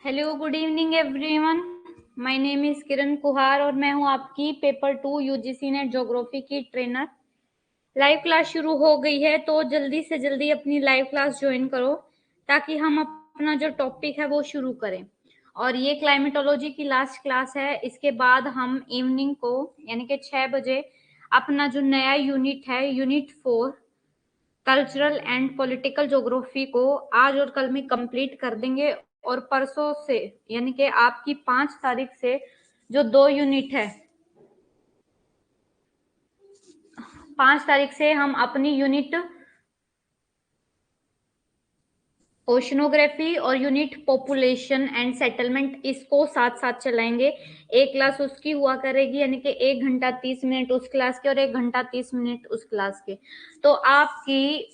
Hello, good evening everyone. My name is Kiran Kuhar और मैं हूं आपकी पेपर 2 यूजीसी नेट ज्योग्राफी की ट्रेनर। लाइव क्लास शुरू हो गई है तो जल्दी से जल्दी अपनी लाइव क्लास ज्वाइन करो ताकि हम अपना जो टॉपिक है वो शुरू करें। और ये क्लाइमेटोलॉजी की लास्ट क्लास है। इसके बाद हम इवनिंग को यानी कि 6 बजे अपना जो नया यूनिट है, unit 4 cultural and political geography को आज और कल में कंप्लीट कर देंगे। और परसों से यानी कि आपकी 5 तारीख से जो 2 यूनिट है, 5 तारीख से हम अपनी यूनिट ओशनोग्राफी और यूनिट पॉपुलेशन एंड सेटलमेंट इसको साथ साथ चलाएंगे। एक क्लास उसकी हुआ करेगी यानी कि 1 घंटा 30 मिनट उस क्लास के और 1 घंटा 30 मिनट उस क्लास के। तो आपकी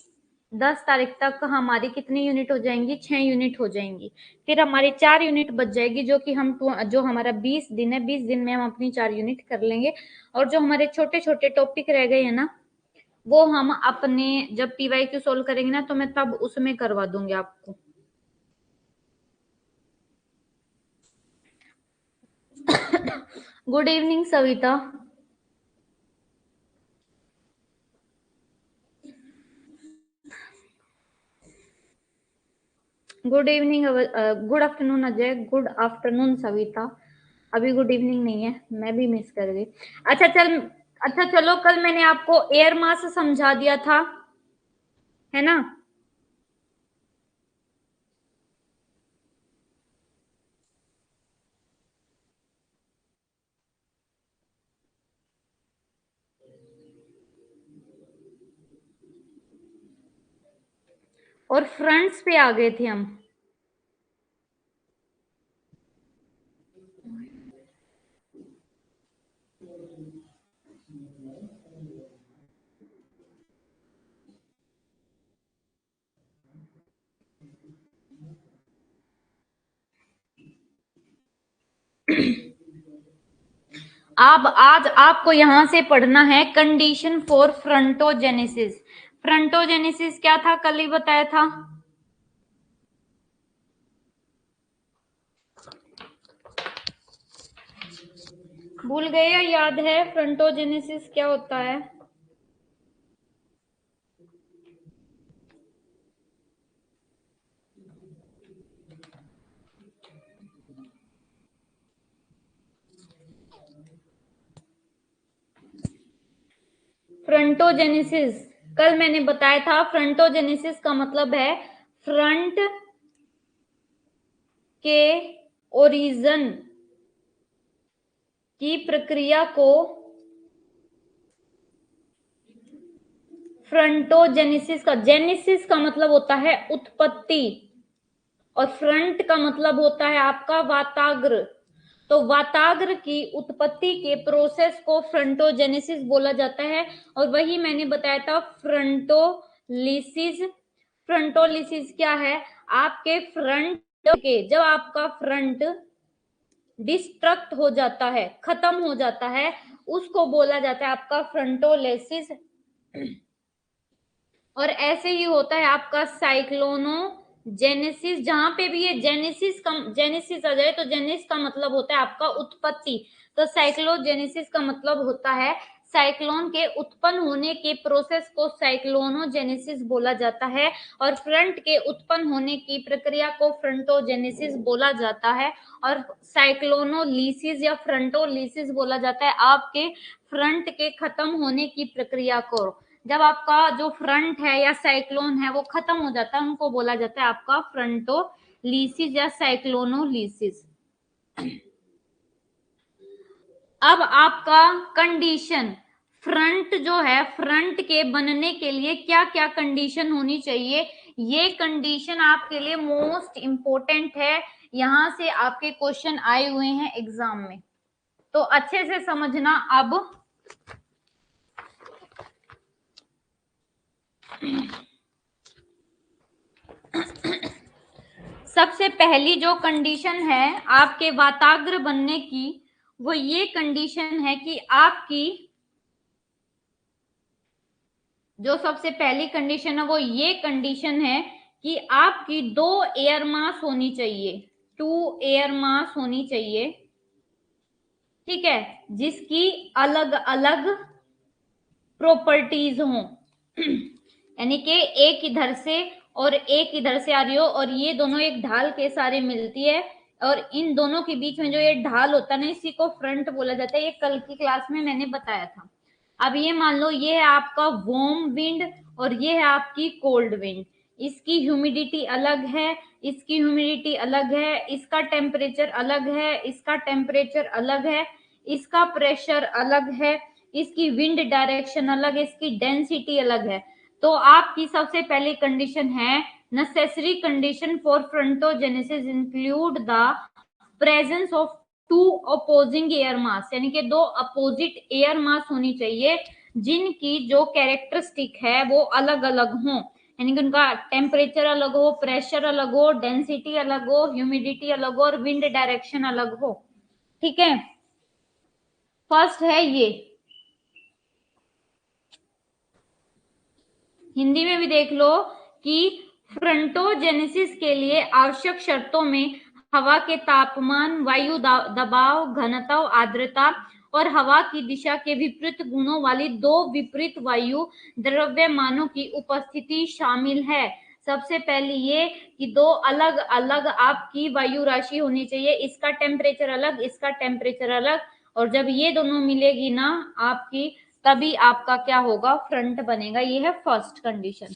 10 तारीख तक हमारी कितनी यूनिट हो जाएंगी? 6 यूनिट हो जाएंगी। फिर हमारी 4 यूनिट बच जाएगी जो कि हम जो हमारा 20 दिन है, 20 दिन में हम अपनी 4 यूनिट कर लेंगे। और जो हमारे छोटे छोटे टॉपिक रह गए हैं ना, वो हम अपने जब पीवाईक्यू सोल्व करेंगे ना तो मैं तब उसमें करवा दूंगी आपको। Good evening Savita. Good evening, good afternoon Ajay, good afternoon Savita. अभी गुड इवनिंग नहीं है, मैं भी मिस कर गई। अच्छा चलो, कल मैंने आपको एयर मास समझा दिया था, है ना? और फ्रंट्स पे आ गए थे हम। अब आज आपको यहां से पढ़ना है कंडीशन फॉर फ्रंटोजेनेसिस। फ्रंटोजेनेसिस क्या था? कल ही बताया था। भूल गए या याद है फ्रंटोजेनेसिस क्या होता है? फ्रंटोजेनेसिस कल मैंने बताया था। फ्रंटोजेनेसिस का मतलब है फ्रंट के ओरिजिन की प्रक्रिया को फ्रंटोजेनेसिस का, जेनेसिस का मतलब होता है उत्पत्ति और फ्रंट का मतलब होता है आपका वाताग्र। तो वाताग्र की उत्पत्ति के प्रोसेस को फ्रंटोजेनेसिस बोला जाता है। और वही मैंने बताया था फ्रंटोलिसिस। फ्रंटोलिसिस क्या है? आपके फ्रंट के, जब आपका फ्रंट डिस्ट्रक्ट हो जाता है, खत्म हो जाता है, उसको बोला जाता है आपका फ्रंटोलिसिस। और ऐसे ही होता है आपका साइक्लोनोजेनेसिस। जहां पे भी ये जेनेसिस आ जाए तो जेनेसिस का मतलब होता है आपका उत्पत्ति। तो साइक्लोजेनेसिस का मतलब होता है साइक्लोन के उत्पन्न होने के प्रोसेस को साइक्लोनोजेनेसिस बोला जाता है। और फ्रंट के उत्पन्न होने की प्रक्रिया को फ्रंटोजेनेसिस बोला जाता है। और साइक्लोनोलिसिस या फ्रंटोलिसिस बोला जाता है आपके फ्रंट के खत्म होने की प्रक्रिया को। जब आपका जो फ्रंट है या साइक्लोन है वो खत्म हो जाता है, उनको बोला जाता है आपका फ्रंटोलिसिस या साइक्लोनोलिसिस। अब आपका कंडीशन, फ्रंट जो है, फ्रंट के बनने के लिए क्या क्या कंडीशन होनी चाहिए, ये कंडीशन आपके लिए मोस्ट इंपोर्टेंट है। यहां से आपके क्वेश्चन आए हुए हैं एग्जाम में, तो अच्छे से समझना। अब सबसे पहली जो कंडीशन है आपके वाताग्र बनने की, वो ये कंडीशन है कि आपकी जो सबसे पहली कंडीशन है वो ये कंडीशन है कि आपकी 2 एयर मास होनी चाहिए। टू एयर मास होनी चाहिए, ठीक है, जिसकी अलग अलग प्रॉपर्टीज हों। यानी कि एक इधर से और एक इधर से आ रही हो, और ये दोनों एक ढाल के सारे मिलती है, और इन दोनों के बीच में जो ये ढाल होता है ना, इसी को फ्रंट बोला जाता है। ये कल की क्लास में मैंने बताया था। अब ये मान लो ये है आपका वार्म विंड और ये है आपकी कोल्ड विंड। इसकी ह्यूमिडिटी अलग है, इसकी ह्यूमिडिटी अलग है, इसका टेम्परेचर अलग है, इसका टेम्परेचर अलग है, इसका प्रेशर अलग है, इसकी विंड डायरेक्शन अलग है, इसकी डेंसिटी अलग है। तो आपकी सबसे पहली कंडीशन है, necessary condition for frontogenesis include the presence of to opposing air mass, यानी कि दो अपोजिट एयर मास होनी चाहिए जिनकी जो कैरेक्टरिस्टिक है वो अलग अलग हो, यानी कि उनका टेम्परेचर अलग हो, प्रेशर अलग हो, डेंसिटी अलग हो, ह्यूमिडिटी अलग हो और विंड डायरेक्शन अलग हो। ठीक है, फर्स्ट है ये। हिंदी में भी देख लो कि फ्रंटोजेनेसिस के लिए आवश्यक शर्तों में हवा के तापमान, वायु दबाव, घनत्व, आर्द्रता और हवा की दिशा के विपरीत गुणों वाली दो विपरीत वायु द्रव्यमानों की उपस्थिति शामिल है। सबसे पहले ये कि दो अलग अलग आपकी वायु राशि होनी चाहिए, इसका टेम्परेचर अलग, इसका टेम्परेचर अलग, और जब ये दोनों मिलेगी ना आपकी, तभी आपका क्या होगा, फ्रंट बनेगा। ये है फर्स्ट कंडीशन।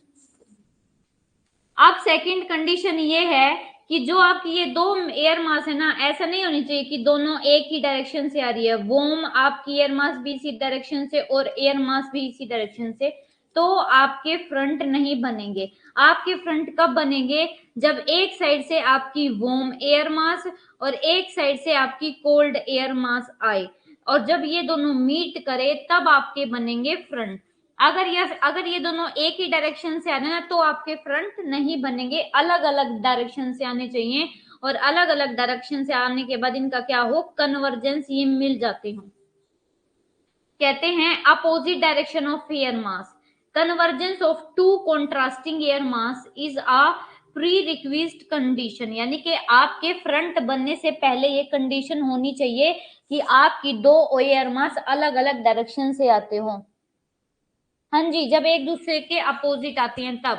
अब सेकंड कंडीशन ये है कि जो आपकी ये दो एयर मास है ना, ऐसा नहीं होनी चाहिए कि दोनों एक ही डायरेक्शन से आ रही है। वार्म आपकी एयर मास भी इसी डायरेक्शन से और एयर मास भी इसी डायरेक्शन से, तो आपके फ्रंट नहीं बनेंगे। आपके फ्रंट कब बनेंगे, जब एक साइड से आपकी वार्म एयर मास और एक साइड से आपकी कोल्ड एयर मास आए, और जब ये दोनों मीट करे तब आपके बनेंगे फ्रंट। अगर ये दोनों एक ही डायरेक्शन से आ रहे ना, तो आपके फ्रंट नहीं बनेंगे, अलग अलग डायरेक्शन से आने चाहिए, और अलग अलग डायरेक्शन से आने के बाद इनका क्या हो, कन्वर्जेंस, ये मिल जाते हो। कहते हैं opposite direction of air mass, convergence of to contrasting air mass is a pre request condition, यानी कि आपके फ्रंट बनने से पहले ये कंडीशन होनी चाहिए कि आपकी दो एयर मास अलग अलग डायरेक्शन से आते हो। हाँ जी, जब एक दूसरे के अपोजिट आते हैं तब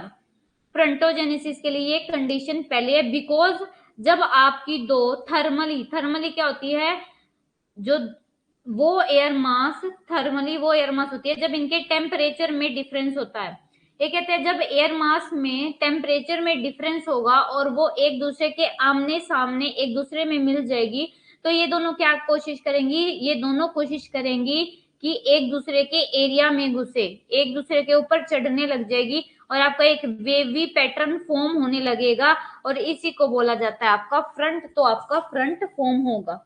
फ्रंटोजेनेसिस के लिए ये कंडीशन पहले है। बिकॉज जब आपकी दो थर्मली क्या होती है, जो वो एयर मास, थर्मली वो एयर मास होती है जब इनके टेम्परेचर में डिफरेंस होता है। ये कहते हैं जब एयर मास में टेम्परेचर में डिफरेंस होगा और वो एक दूसरे के आमने सामने एक दूसरे में मिल जाएगी, तो ये दोनों क्या कोशिश करेंगी, ये दोनों कोशिश करेंगी कि एक दूसरे के एरिया में घुसे, एक दूसरे के ऊपर चढ़ने लग जाएगी, और आपका एक वेवी पैटर्न फॉर्म होने लगेगा, और इसी को बोला जाता है आपका फ्रंट। तो आपका फ्रंट फॉर्म होगा।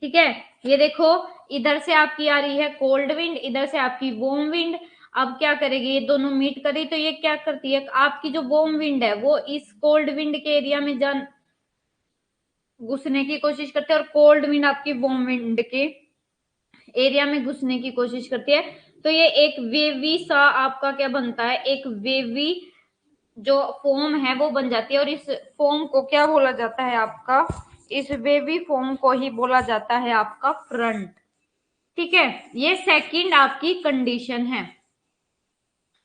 ठीक है, ये देखो इधर से आपकी आ रही है कोल्ड विंड, इधर से आपकी वार्म विंड। अब क्या करेगी, ये दोनों मीट करी तो ये क्या करती है, आपकी जो वार्म विंड है वो इस कोल्ड विंड के एरिया में जान घुसने की कोशिश करती है, और कोल्ड विंड आपकी वार्म विंड के एरिया में घुसने की कोशिश करती है। तो ये एक वेवी सा आपका क्या बनता है, एक वेवी जो फॉर्म है वो बन जाती है, और इस फॉर्म को क्या बोला जाता है आपका, इस वेवी फॉर्म को ही बोला जाता है आपका फ्रंट। ठीक है, ये सेकंड आपकी कंडीशन है।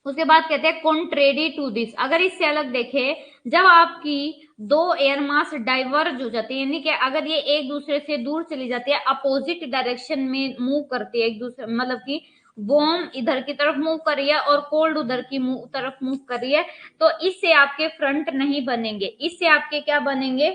उसके बाद कहते हैं कॉन्ट्रेरी टू दिस, अगर इससे अलग देखे, जब आपकी दो एयर मास डाइवर्ज हो जाती है, यानी कि अगर ये एक दूसरे से दूर चली जाती है, अपोजिट डायरेक्शन में मूव करती है एक दूसरे, मतलब कि वार्म इधर की तरफ मूव कर रही है और कोल्ड उधर की तरफ मूव कर रही है, तो इससे आपके फ्रंट नहीं बनेंगे। इससे आपके क्या बनेंगे,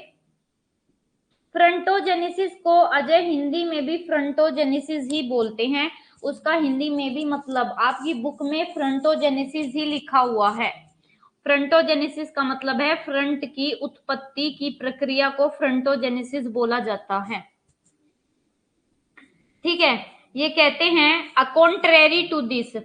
फ्रंटोजेनेसिस को अजय हिंदी में भी फ्रंटोजेनेसिस ही बोलते हैं। उसका हिंदी में भी मतलब आपकी बुक में फ्रंटोजेनेसिस ही लिखा हुआ है। फ्रंटोजेनेसिस का मतलब है फ्रंट की उत्पत्ति की प्रक्रिया को फ्रंटोजेनेसिस बोला जाता है। ठीक है, ये कहते हैं अ कॉन्ट्रेरी टू दिस,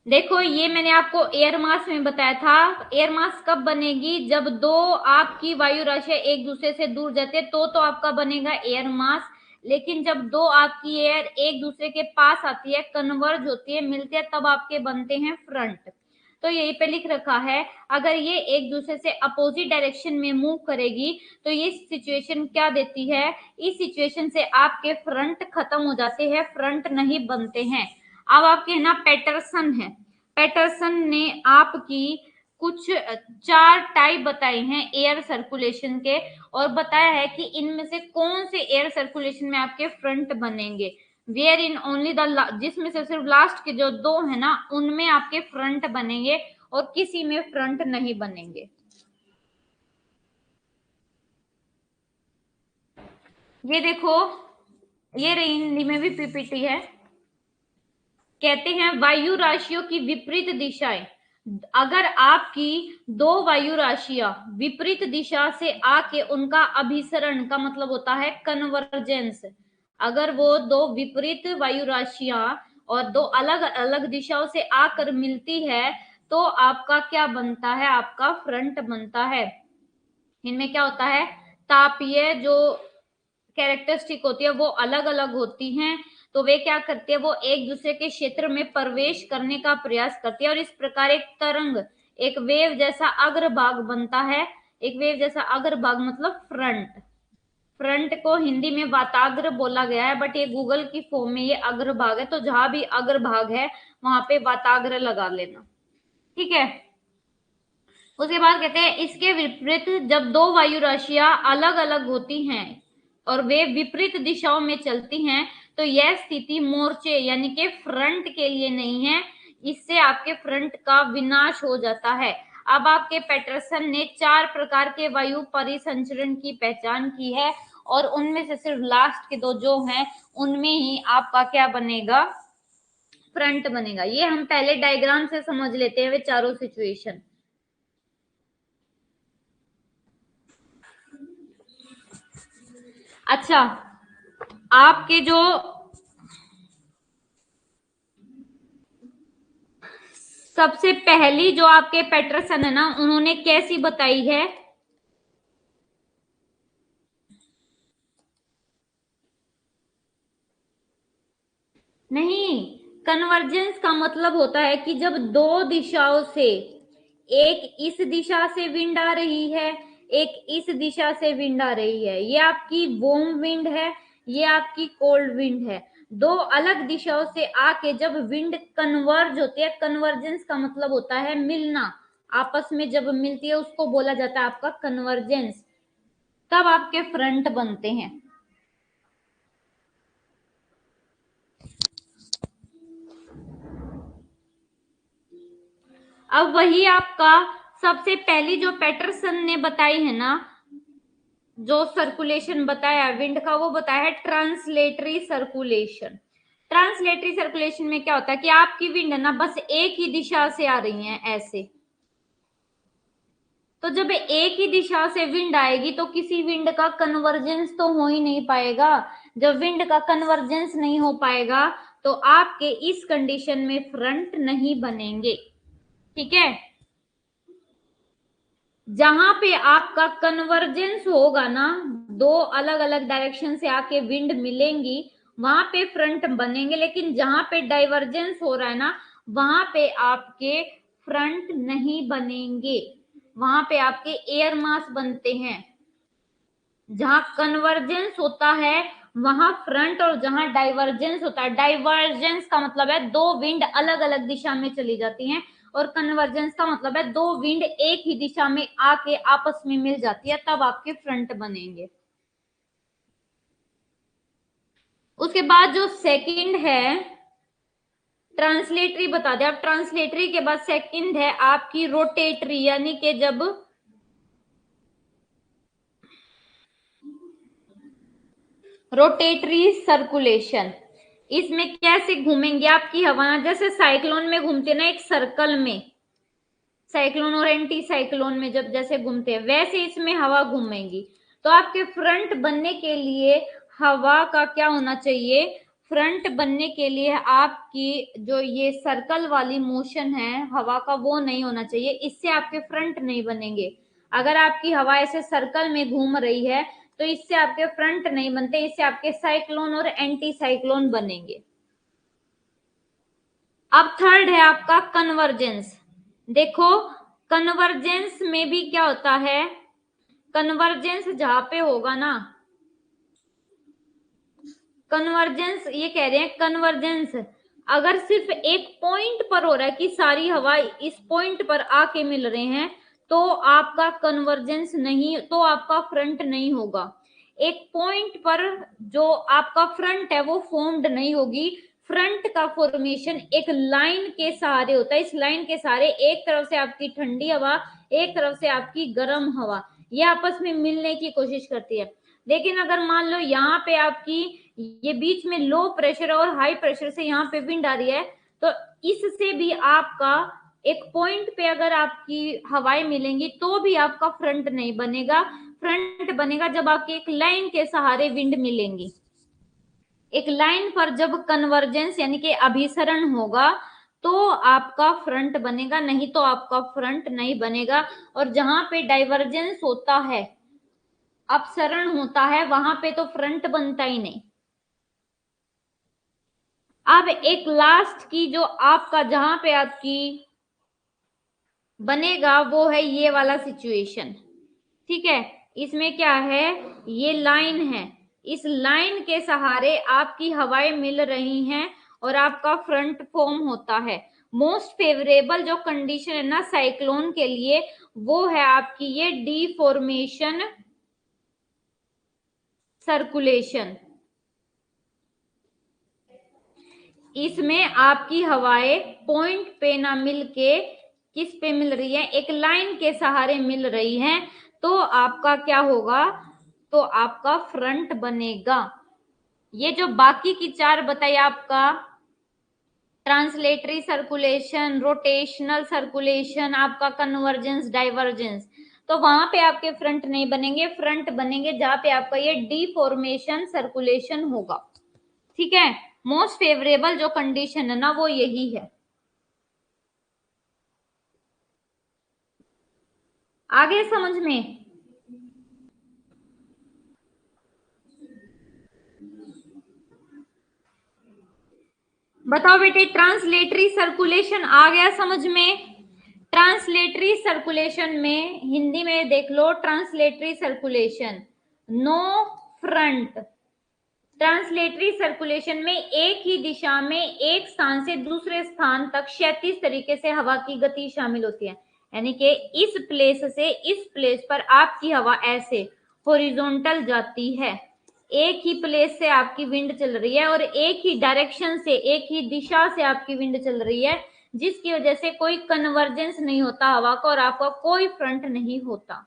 देखो ये मैंने आपको एयर मास में बताया था। एयर मास कब बनेगी, जब दो आपकी वायु राशि एक दूसरे से दूर जाते हैं तो आपका बनेगा एयर मास। लेकिन जब दो आपकी एयर एक दूसरे के पास आती है, कन्वर्ज होती है, मिलती है, तब आपके बनते हैं फ्रंट। तो यहीं पे लिख रखा है, अगर ये एक दूसरे से अपोजिट डायरेक्शन में मूव करेगी तो ये सिचुएशन क्या देती है, इस सिचुएशन से आपके फ्रंट खत्म हो जाते हैं, फ्रंट नहीं बनते हैं। अब आपके ना पैटरसन है, पैटरसन ने आपकी कुछ 4 टाइप बताए हैं एयर सर्कुलेशन के, और बताया है कि इनमें से कौन से एयर सर्कुलेशन में आपके फ्रंट बनेंगे। वेयर इन ओनली द, जिसमें से सिर्फ लास्ट के जो 2 है ना उनमें आपके फ्रंट बनेंगे और किसी में फ्रंट नहीं बनेंगे। ये देखो, ये रही, हिंदी में भी पीपीटी है। कहते हैं वायु राशियों की विपरीत दिशाएं, अगर आपकी 2 वायु राशियां विपरीत दिशा से आके उनका अभिसरण का मतलब होता है कन्वर्जेंस, अगर वो 2 विपरीत वायु राशियां और 2 अलग अलग दिशाओं से आकर मिलती है तो आपका क्या बनता है, आपका फ्रंट बनता है। इनमें क्या होता है, तापीय जो कैरेक्टरिस्टिक होती है वो अलग अलग होती हैं, तो वे क्या करती है, वो एक दूसरे के क्षेत्र में प्रवेश करने का प्रयास करती है और इस प्रकार एक तरंग, एक वेव जैसा अग्रभाग बनता है। एक वेव जैसा अग्रभाग मतलब फ्रंट, फ्रंट को हिंदी में वाताग्र बोला गया है, बट ये गूगल की फॉर्म में ये अग्रभाग है, तो जहां भी अग्रभाग है वहां पे वाताग्र लगा लेना, ठीक है। उसके बाद कहते हैं इसके विपरीत जब 2 वायु राशियां अलग अलग होती हैं और वे विपरीत दिशाओं में चलती हैं तो यह स्थिति मोर्चे यानी कि फ्रंट के लिए नहीं है, इससे आपके फ्रंट का विनाश हो जाता है। अब आपके पैटरसन ने 4 प्रकार के वायु परिसंचरण की पहचान की है और उनमें से सिर्फ लास्ट के 2 जो हैं उनमें ही आपका क्या बनेगा, फ्रंट बनेगा। ये हम पहले डायग्राम से समझ लेते हैं वे चारों सिचुएशन। अच्छा, आपके जो सबसे पहली जो आपके पैटरसन है ना उन्होंने कैसी बताई है, नहीं, कन्वर्जेंस का मतलब होता है कि जब 2 दिशाओं से, एक इस दिशा से विंड आ रही है, एक इस दिशा से विंड आ रही है, ये आपकी वार्म विंड है, ये आपकी कोल्ड विंड है, 2 अलग दिशाओं से आके जब विंड कन्वर्ज होती है, कन्वर्जेंस का मतलब होता है मिलना, आपस में जब मिलती है उसको बोला जाता है आपका कन्वर्जेंस, तब आपके फ्रंट बनते हैं। अब वही आपका सबसे पहली जो पैटरसन ने बताई है ना, जो सर्कुलेशन बताया विंड का, वो बताया है ट्रांसलेटरी सर्कुलेशन। ट्रांसलेटरी सर्कुलेशन में क्या होता है कि आपकी विंड ना बस एक ही दिशा से आ रही है ऐसे, तो जब एक ही दिशा से विंड आएगी तो किसी विंड का कन्वर्जेंस तो हो ही नहीं पाएगा। जब विंड का कन्वर्जेंस नहीं हो पाएगा तो आपके इस कंडीशन में फ्रंट नहीं बनेंगे, ठीक है। जहां पे आपका कन्वर्जेंस होगा ना, 2 अलग अलग डायरेक्शन से आके विंड मिलेंगी वहां पे फ्रंट बनेंगे, लेकिन जहां पे डाइवर्जेंस हो रहा है ना वहां पे आपके फ्रंट नहीं बनेंगे, वहां पे आपके एयर मास बनते हैं। जहां कन्वर्जेंस होता है वहां फ्रंट, और जहां डाइवर्जेंस होता है, डाइवर्जेंस का मतलब है 2 विंड अलग अलग दिशा में चली जाती हैं, और कन्वर्जेंस का मतलब है 2 विंड एक ही दिशा में आके आपस में मिल जाती है, तब आपके फ्रंट बनेंगे। उसके बाद जो सेकंड है ट्रांसलेटरी बता दे। अब ट्रांसलेटरी के बाद सेकंड है आपकी रोटेटरी, यानी कि जब रोटेटरी सर्कुलेशन, इसमें कैसे घूमेंगे आपकी हवा, जैसे साइक्लोन में घूमते ना एक सर्कल में, साइक्लोन और एंटी साइक्लोन में जब जैसे घूमते हैं वैसे इसमें हवा घूमेंगी। तो आपके फ्रंट बनने के लिए हवा का क्या होना चाहिए, फ्रंट बनने के लिए आपकी जो ये सर्कल वाली मोशन है हवा का वो नहीं होना चाहिए, इससे आपके फ्रंट नहीं बनेंगे। अगर आपकी हवा ऐसे सर्कल में घूम रही है तो इससे आपके फ्रंट नहीं बनते, इससे आपके साइक्लोन और एंटी साइक्लोन बनेंगे। अब थर्ड है आपका कन्वर्जेंस। देखो कन्वर्जेंस में भी क्या होता है, कन्वर्जेंस जहां पे होगा ना, कन्वर्जेंस ये कह रहे हैं, कन्वर्जेंस अगर सिर्फ एक पॉइंट पर हो रहा है कि सारी हवा इस पॉइंट पर आके मिल रहे हैं, तो आपका कन्वर्जेंस नहीं, तो आपका फ्रंट नहीं होगा। एक पॉइंट पर जो आपका फ्रंट है वो फॉर्म्ड नहीं होगी। फ्रंट का फॉर्मेशन एक लाइन के सहारे होता है। इस लाइन के सहारे एक तरफ से आपकी ठंडी हवा, एक तरफ से आपकी गर्म हवा, ये आपस में मिलने की कोशिश करती है। लेकिन अगर मान लो यहाँ पे आपकी ये बीच में लो प्रेशर और हाई प्रेशर से यहाँ पे विंड आ रही है, तो इससे भी आपका एक पॉइंट पे अगर आपकी हवाएं मिलेंगी तो भी आपका फ्रंट नहीं बनेगा। फ्रंट बनेगा जब आपकी एक लाइन के सहारे विंड मिलेंगी। एक लाइन पर जब कन्वर्जेंस यानी कि अभिसरण होगा तो आपका फ्रंट बनेगा, नहीं तो आपका फ्रंट नहीं बनेगा। और जहां पे डाइवर्जेंस होता है, अपसरण होता है, वहां पे तो फ्रंट बनता ही नहीं। अब एक लास्ट की जो आपका जहां पे आपकी बनेगा वो है ये वाला सिचुएशन। ठीक है, इसमें क्या है, ये लाइन है, इस लाइन के सहारे आपकी हवाएं मिल रही हैं और आपका फ्रंट फॉर्म होता है। मोस्ट फेवरेबल जो कंडीशन है ना साइक्लोन के लिए, वो है आपकी ये डीफॉर्मेशन सर्कुलेशन। इसमें आपकी हवाएं पॉइंट पे ना मिलके किस पे मिल रही है, एक लाइन के सहारे मिल रही हैं, तो आपका क्या होगा, तो आपका फ्रंट बनेगा। ये जो बाकी की चार बताई, आपका ट्रांसलेटरी सर्कुलेशन, रोटेशनल सर्कुलेशन, आपका कन्वर्जेंस, डाइवर्जेंस, तो वहां पे आपके फ्रंट नहीं बनेंगे। फ्रंट बनेंगे जहां पे आपका ये डीफॉर्मेशन सर्कुलेशन होगा। ठीक है, मोस्ट फेवरेबल जो कंडीशन है ना वो यही है। आगे समझ में? बताओ बेटे, ट्रांसलेटरी सर्कुलेशन आ गया समझ में? ट्रांसलेटरी सर्कुलेशन में हिंदी में देख लो, translatory circulation, no front. Translatory circulation में एक ही दिशा में एक स्थान से दूसरे स्थान तक क्षैतिज तरीके से हवा की गति शामिल होती है। यानी कि इस प्लेस से इस प्लेस पर आपकी हवा ऐसे हॉरिजॉन्टल जाती है। एक ही प्लेस से आपकी विंड चल रही है और एक ही डायरेक्शन से, एक ही दिशा से आपकी विंड चल रही है, जिसकी वजह से कोई कन्वर्जेंस नहीं होता हवा का और आपका कोई फ्रंट नहीं होता।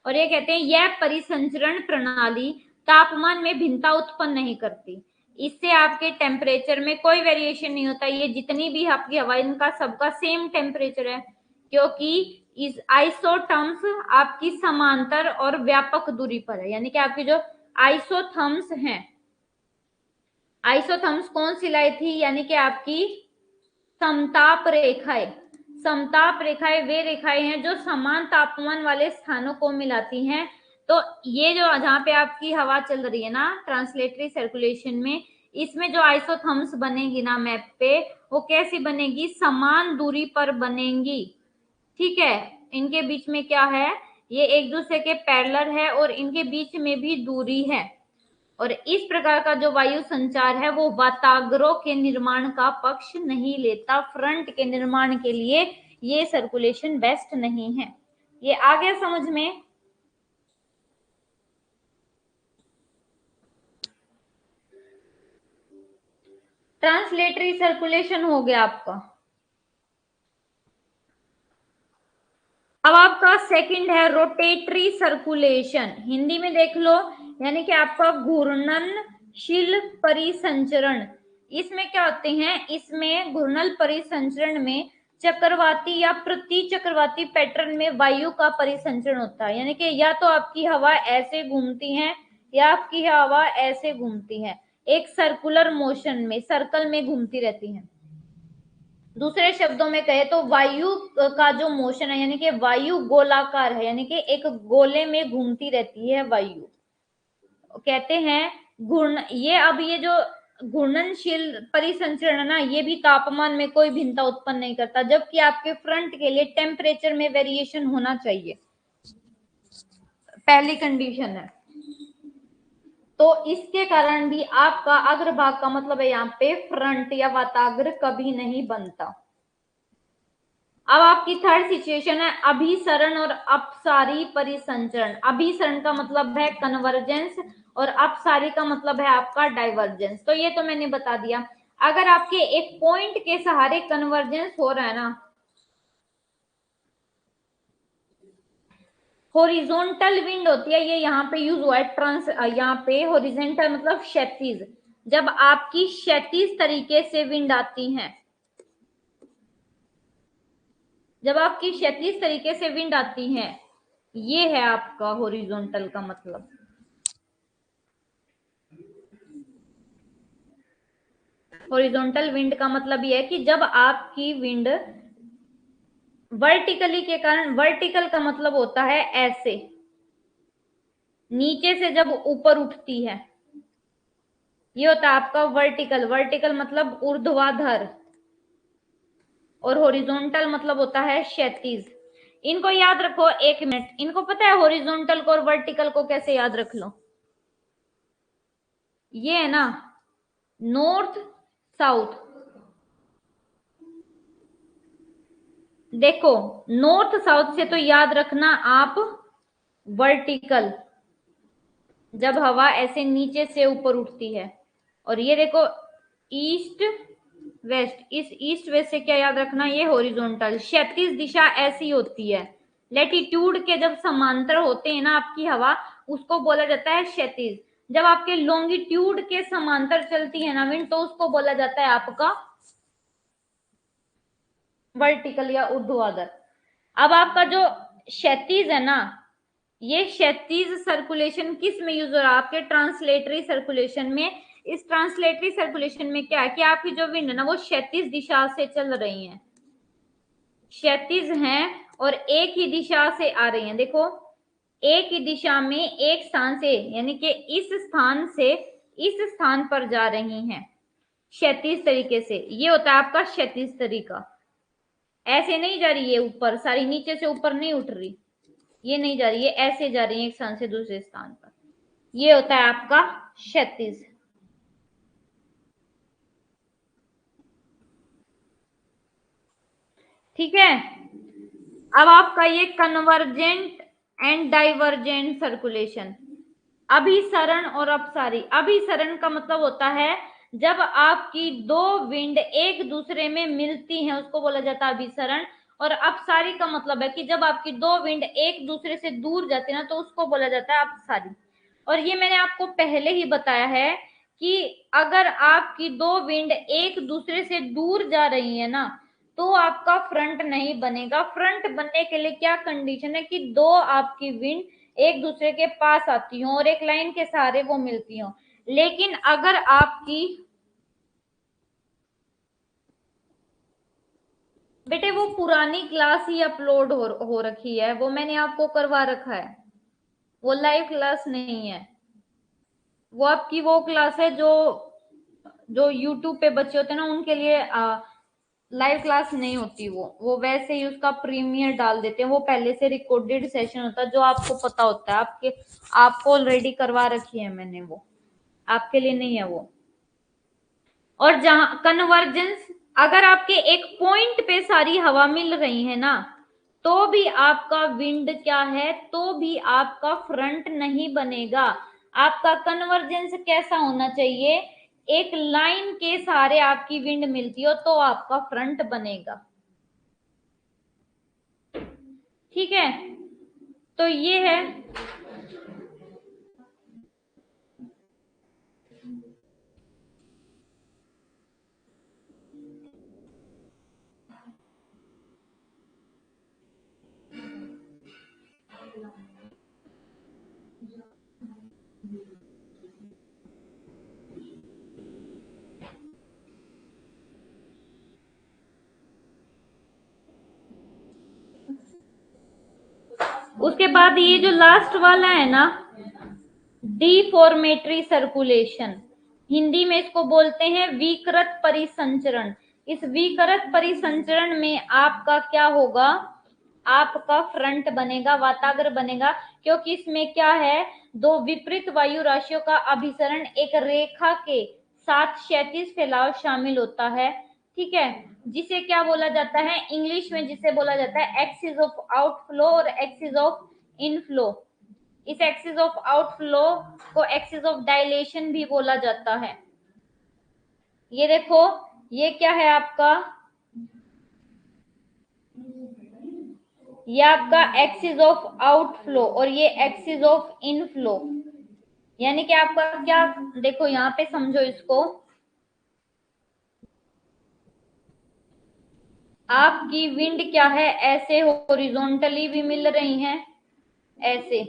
और ये कहते हैं यह परिसंचरण प्रणाली तापमान में भिन्नता उत्पन्न नहीं करती। इससे आपके टेम्परेचर में कोई वेरिएशन नहीं होता। ये जितनी भी आपकी हवा, इनका सबका सेम टेम्परेचर है, क्योंकि इस आइसोटर्म्स आपकी समांतर और व्यापक दूरी पर है। यानी कि आपकी जो आइसोथर्म्स हैं, आइसोथर्म्स कौन सी लाई थी, यानी कि आपकी समताप रेखाएं। समताप रेखाएं वे रेखाएं हैं जो समान तापमान वाले स्थानों को मिलाती हैं। तो ये जो जहां पे आपकी हवा चल रही है ना ट्रांसलेटरी सर्कुलेशन में, इसमें जो आइसोथर्म्स बनेगी ना मैप पे, वो कैसी बनेगी, समान दूरी पर बनेंगी। ठीक है, इनके बीच में क्या है, ये एक दूसरे के पैरेलल है और इनके बीच में भी दूरी है। और इस प्रकार का जो वायु संचार है वो वाताग्रोह के निर्माण का पक्ष नहीं लेता। फ्रंट के निर्माण के लिए ये सर्कुलेशन बेस्ट नहीं है। ये आ गया समझ में? ट्रांसलेटरी सर्कुलेशन हो गया आपका। अब आपका सेकंड है रोटेटरी सर्कुलेशन। हिंदी में देख लो, यानी कि आपका घूर्णनशील परिसंचरण। इसमें क्या होते हैं, इसमें घूर्णन परिसंचरण में चक्रवाती या प्रति चक्रवाती पैटर्न में वायु का परिसंचरण होता है। यानी कि या तो आपकी हवा ऐसे घूमती है या आपकी हवा ऐसे घूमती है, एक सर्कुलर मोशन में, सर्कल में घूमती रहती है। दूसरे शब्दों में कहे तो वायु का जो मोशन है, यानी कि वायु गोलाकार है, यानी कि एक गोले में घूमती रहती है वायु। कहते हैं घूर्ण, ये अब ये जो घूर्णनशील परिसंचरण ना, ये भी तापमान में कोई भिन्नता उत्पन्न नहीं करता, जबकि आपके फ्रंट के लिए टेम्परेचर में वेरिएशन होना चाहिए, पहली कंडीशन है। तो इसके कारण भी आपका अग्रभाग का मतलब है यहाँ पे फ्रंट या वाताग्र कभी नहीं बनता। अब आपकी थर्ड सिचुएशन है अभिसरण और अपसारी परिसंचरण। अभिसरण का मतलब है कन्वर्जेंस और अपसारी का मतलब है आपका डाइवर्जेंस। तो ये तो मैंने बता दिया। अगर आपके एक पॉइंट के सहारे कन्वर्जेंस हो रहा है ना, हॉरिजॉन्टल विंड होती है, ये यहाँ पे यूज हुआ है ट्रांस, यहाँ पे हॉरिजॉन्टल मतलब क्षैतिज। जब आपकी क्षैतिज तरीके से विंड आती है, जब आपकी क्षैतिज तरीके से विंड आती है, ये है आपका हॉरिजॉन्टल का मतलब। हॉरिजॉन्टल विंड का मतलब ये है कि जब आपकी विंड वर्टिकली के कारण, वर्टिकल का मतलब होता है ऐसे, नीचे से जब ऊपर उठती है, ये होता है आपका वर्टिकल। वर्टिकल मतलब ऊर्ध्वाधर, और हॉरिजॉन्टल मतलब होता है क्षैतिज। इनको याद रखो, एक मिनट। इनको पता है हॉरिजॉन्टल को और वर्टिकल को कैसे याद रख लो? ये है ना नॉर्थ साउथ, देखो नॉर्थ साउथ से तो याद रखना आप वर्टिकल, जब हवा ऐसे नीचे से ऊपर उठती है। और ये देखो ईस्ट वेस्ट, इस ईस्ट वेस्ट से क्या याद रखना, ये हॉरिजॉन्टल। क्षैतिज दिशा ऐसी होती है, लेटीट्यूड के जब समांतर होते हैं ना आपकी हवा, उसको बोला जाता है क्षैतिज। जब आपके लॉन्गिट्यूड के समांतर चलती है ना विंड, तो उसको बोला जाता है आपका वर्टिकल या ऊर्ध्वाधर। अब आपका जो क्षैतिज है ना, ये क्षैतिज सर्कुलेशन किस में यूज हो रहा है? आपके ट्रांसलेटरी सर्कुलेशन में। इस ट्रांसलेटरी सर्कुलेशन में क्या है कि आपकी जो विंड है ना, वो क्षैतिज दिशा से चल रही है, क्षैतिज हैं और एक ही दिशा से आ रही हैं। देखो एक ही दिशा में एक स्थान से, यानी कि इस स्थान से इस स्थान पर जा रही हैं क्षैतिज तरीके से। ये होता है आपका क्षैतिज तरीका। ऐसे नहीं जा रही है ऊपर, सारी नीचे से ऊपर नहीं उठ रही, ये नहीं जा रही है, ऐसे जा रही है एक स्थान से दूसरे स्थान पर। ये होता है आपका क्षैतिज। ठीक है। अब आपका ये कन्वर्जेंट एंड डाइवर्जेंट सर्कुलेशन, अभिसरण और अपसारी। अभिसरण का मतलब होता है जब आपकी दो विंड एक दूसरे में मिलती हैं, उसको बोला जाता है अभिसरण। और अपसारी का मतलब है कि जब आपकी दो विंड एक दूसरे से दूर जाती है ना, तो उसको बोला जाता है अपसारी। और ये मैंने आपको पहले ही बताया है कि अगर आपकी दो विंड एक दूसरे से दूर जा रही है ना, तो आपका फ्रंट नहीं बनेगा। फ्रंट बनने के लिए क्या कंडीशन है कि दो आपकी विंड एक दूसरे के पास आती हो और एक लाइन के सहारे वो मिलती हो। लेकिन अगर आपकी, बेटे वो पुरानी क्लास ही अपलोड हो रखी है, वो मैंने आपको करवा रखा है, वो लाइव क्लास नहीं है। वो आपकी वो क्लास है जो जो यूट्यूब पे बच्चे होते हैं ना, उनके लिए लाइव क्लास नहीं होती। वो वैसे ही उसका प्रीमियर डाल देते हैं। वो पहले से रिकॉर्डेड सेशन होता है जो आपको पता होता है, आपको ऑलरेडी करवा रखी है मैंने, वो आपके लिए नहीं है वो। और जहां कन्वर्जेंस, अगर आपके एक पॉइंट पे सारी हवा मिल रही है ना, तो भी आपका विंड क्या है, तो भी आपका फ्रंट नहीं बनेगा। आपका कन्वर्जेंस कैसा होना चाहिए? एक लाइन के सहारे आपकी विंड मिलती हो तो आपका फ्रंट बनेगा। ठीक है, तो ये है। उसके बाद ये जो लास्ट वाला है ना, डिफॉर्मेटरी सर्कुलेशन। हिंदी में इसको बोलते हैं विकृत परिसंचरण। इस विकृत परिसंचरण में आपका क्या होगा, आपका फ्रंट बनेगा, वाताग्र बनेगा, क्योंकि इसमें क्या है, दो विपरीत वायु राशियों का अभिसरण एक रेखा के साथ क्षैतिज फैलाव शामिल होता है। ठीक है, जिसे क्या बोला जाता है इंग्लिश में, जिसे बोला जाता है एक्सिस ऑफ आउटफ्लो और एक्सिस ऑफ इनफ्लो। इस एक्सिस ऑफ आउटफ्लो को एक्सिस ऑफ डायलेशन भी बोला जाता है। ये देखो, ये क्या है आपका, ये आपका एक्सिस ऑफ आउटफ्लो और ये एक्सिस ऑफ इनफ्लो। यानी कि आपका क्या, देखो यहाँ पे समझो इसको, आपकी विंड क्या है, ऐसे हॉरिजॉन्टली भी मिल रही हैं, ऐसे।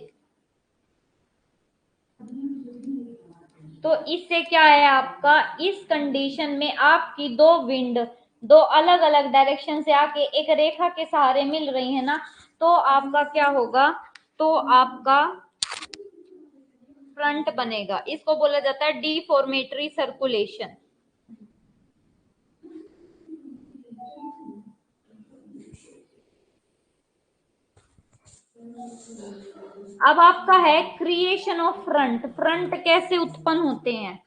तो इससे क्या है आपका, इस कंडीशन में आपकी दो विंड दो अलग अलग डायरेक्शन से आके एक रेखा के सहारे मिल रही है ना, तो आपका क्या होगा, तो आपका फ्रंट बनेगा। इसको बोला जाता है डिफॉर्मेटरी सर्कुलेशन। अब आपका है क्रिएशन ऑफ फ्रंट। फ्रंट कैसे उत्पन्न होते हैं,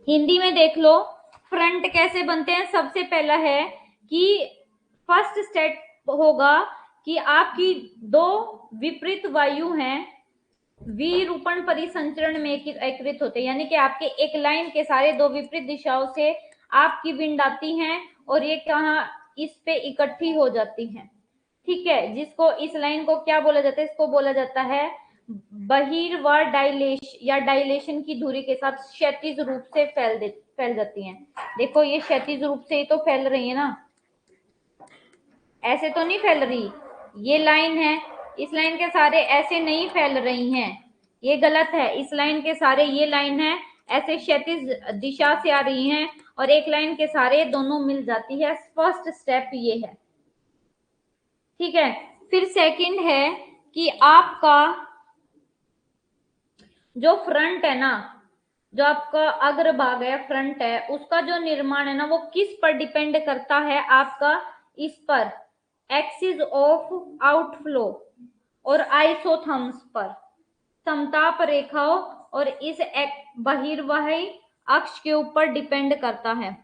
हिंदी में देख लो, फ्रंट कैसे बनते हैं। सबसे पहला है कि फर्स्ट स्टेप होगा कि आपकी दो विपरीत वायु हैं, विरूपण परिसंचरण में एकत्रित होते हैं, यानी कि आपके एक लाइन के सारे दो विपरीत दिशाओं से आपकी विंड आती हैं और ये कहाँ, इस पे इकट्ठी हो जाती हैं। ठीक है, जिसको इस लाइन को क्या बोला जाता है, इसको बोला जाता है बहिर्वाह डायलेशन या डायलेशन की धुरी के साथ क्षैतिज रूप से फैल जाती हैं। देखो ये क्षैतिज रूप से ही तो फैल रही है ना, ऐसे तो नहीं फैल रही। ये लाइन है, इस लाइन के सारे ऐसे नहीं फैल रही हैं, ये गलत है। इस लाइन के सारे, ये लाइन है ऐसे क्षैतिज दिशा से आ रही हैं और एक लाइन के सारे दोनों मिल जाती है। फर्स्ट स्टेप ये है। ठीक है, फिर सेकंड है कि आपका जो फ्रंट है ना, जो आपका अग्रभाग है, फ्रंट है, उसका जो निर्माण है ना, वो किस पर डिपेंड करता है, आपका इस पर एक्सिस ऑफ आउटफ्लो और आइसोथर्म्स पर, समताप रेखाओं और इस बहिर्वाही अक्ष के ऊपर डिपेंड करता है।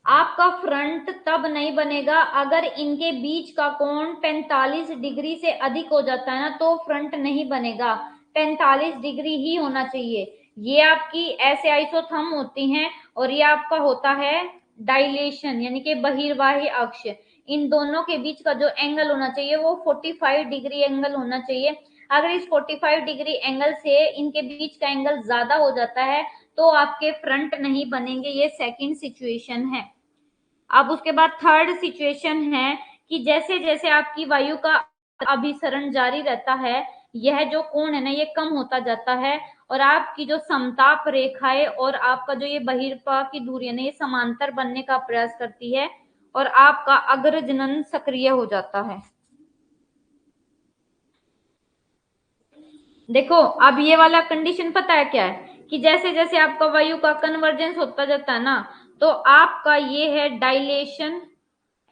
आपका फ्रंट तब नहीं बनेगा अगर इनके बीच का कोण 45 डिग्री से अधिक हो जाता है ना, तो फ्रंट नहीं बनेगा। 45 डिग्री ही होना चाहिए। ये आपकी ऐसे आइसोथर्म होती हैं और ये आपका होता है डायलेशन, यानी कि बहिर्वाही अक्ष। इन दोनों के बीच का जो एंगल होना चाहिए वो 45 डिग्री एंगल होना चाहिए। अगर इस 45 डिग्री एंगल से इनके बीच का एंगल ज्यादा हो जाता है तो आपके फ्रंट नहीं बनेंगे। ये सेकंड सिचुएशन है। अब उसके बाद थर्ड सिचुएशन है कि जैसे जैसे आपकी वायु का अभिसरण जारी रहता है, यह जो कोण है ना, ये कम होता जाता है और आपकी जो समताप रेखाएं और आपका जो ये बहिर्वाह की दूरी है ना, ये समांतर बनने का प्रयास करती है और आपका अग्रजनन सक्रिय हो जाता है। देखो अब ये वाला कंडीशन पता है क्या है, कि जैसे जैसे आपका वायु का कन्वर्जेंस होता जाता है ना, तो आपका ये है डायलेशन,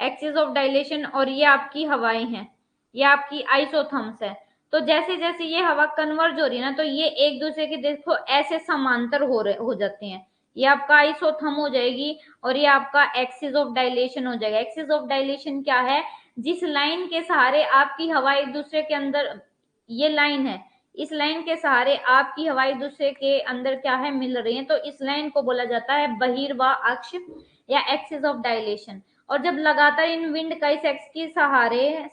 एक्सिस ऑफ डायलेशन, और ये आपकी हवाएं हैं, ये आपकी आइसोथर्म्स है। तो जैसे जैसे ये हवा कन्वर्ज हो रही है ना, तो ये एक दूसरे के देखो ऐसे समांतर हो जाते हैं। ये आपका आइसोथर्म हो जाएगी और ये आपका एक्सिस ऑफ डायलेशन हो जाएगा। एक्सिस ऑफ डायलेशन क्या है, जिस लाइन के सहारे आपकी हवा एक दूसरे के अंदर, ये लाइन है, इस लाइन के सहारे आपकी हवा एक दूसरे के अंदर क्या है, मिल रही है, तो इस लाइन को बोला जाता है बहिर्वाह अक्ष या एक्सिस ऑफ डायलेशन। और जब लगातार इन विंड का इस एक्स के सहारे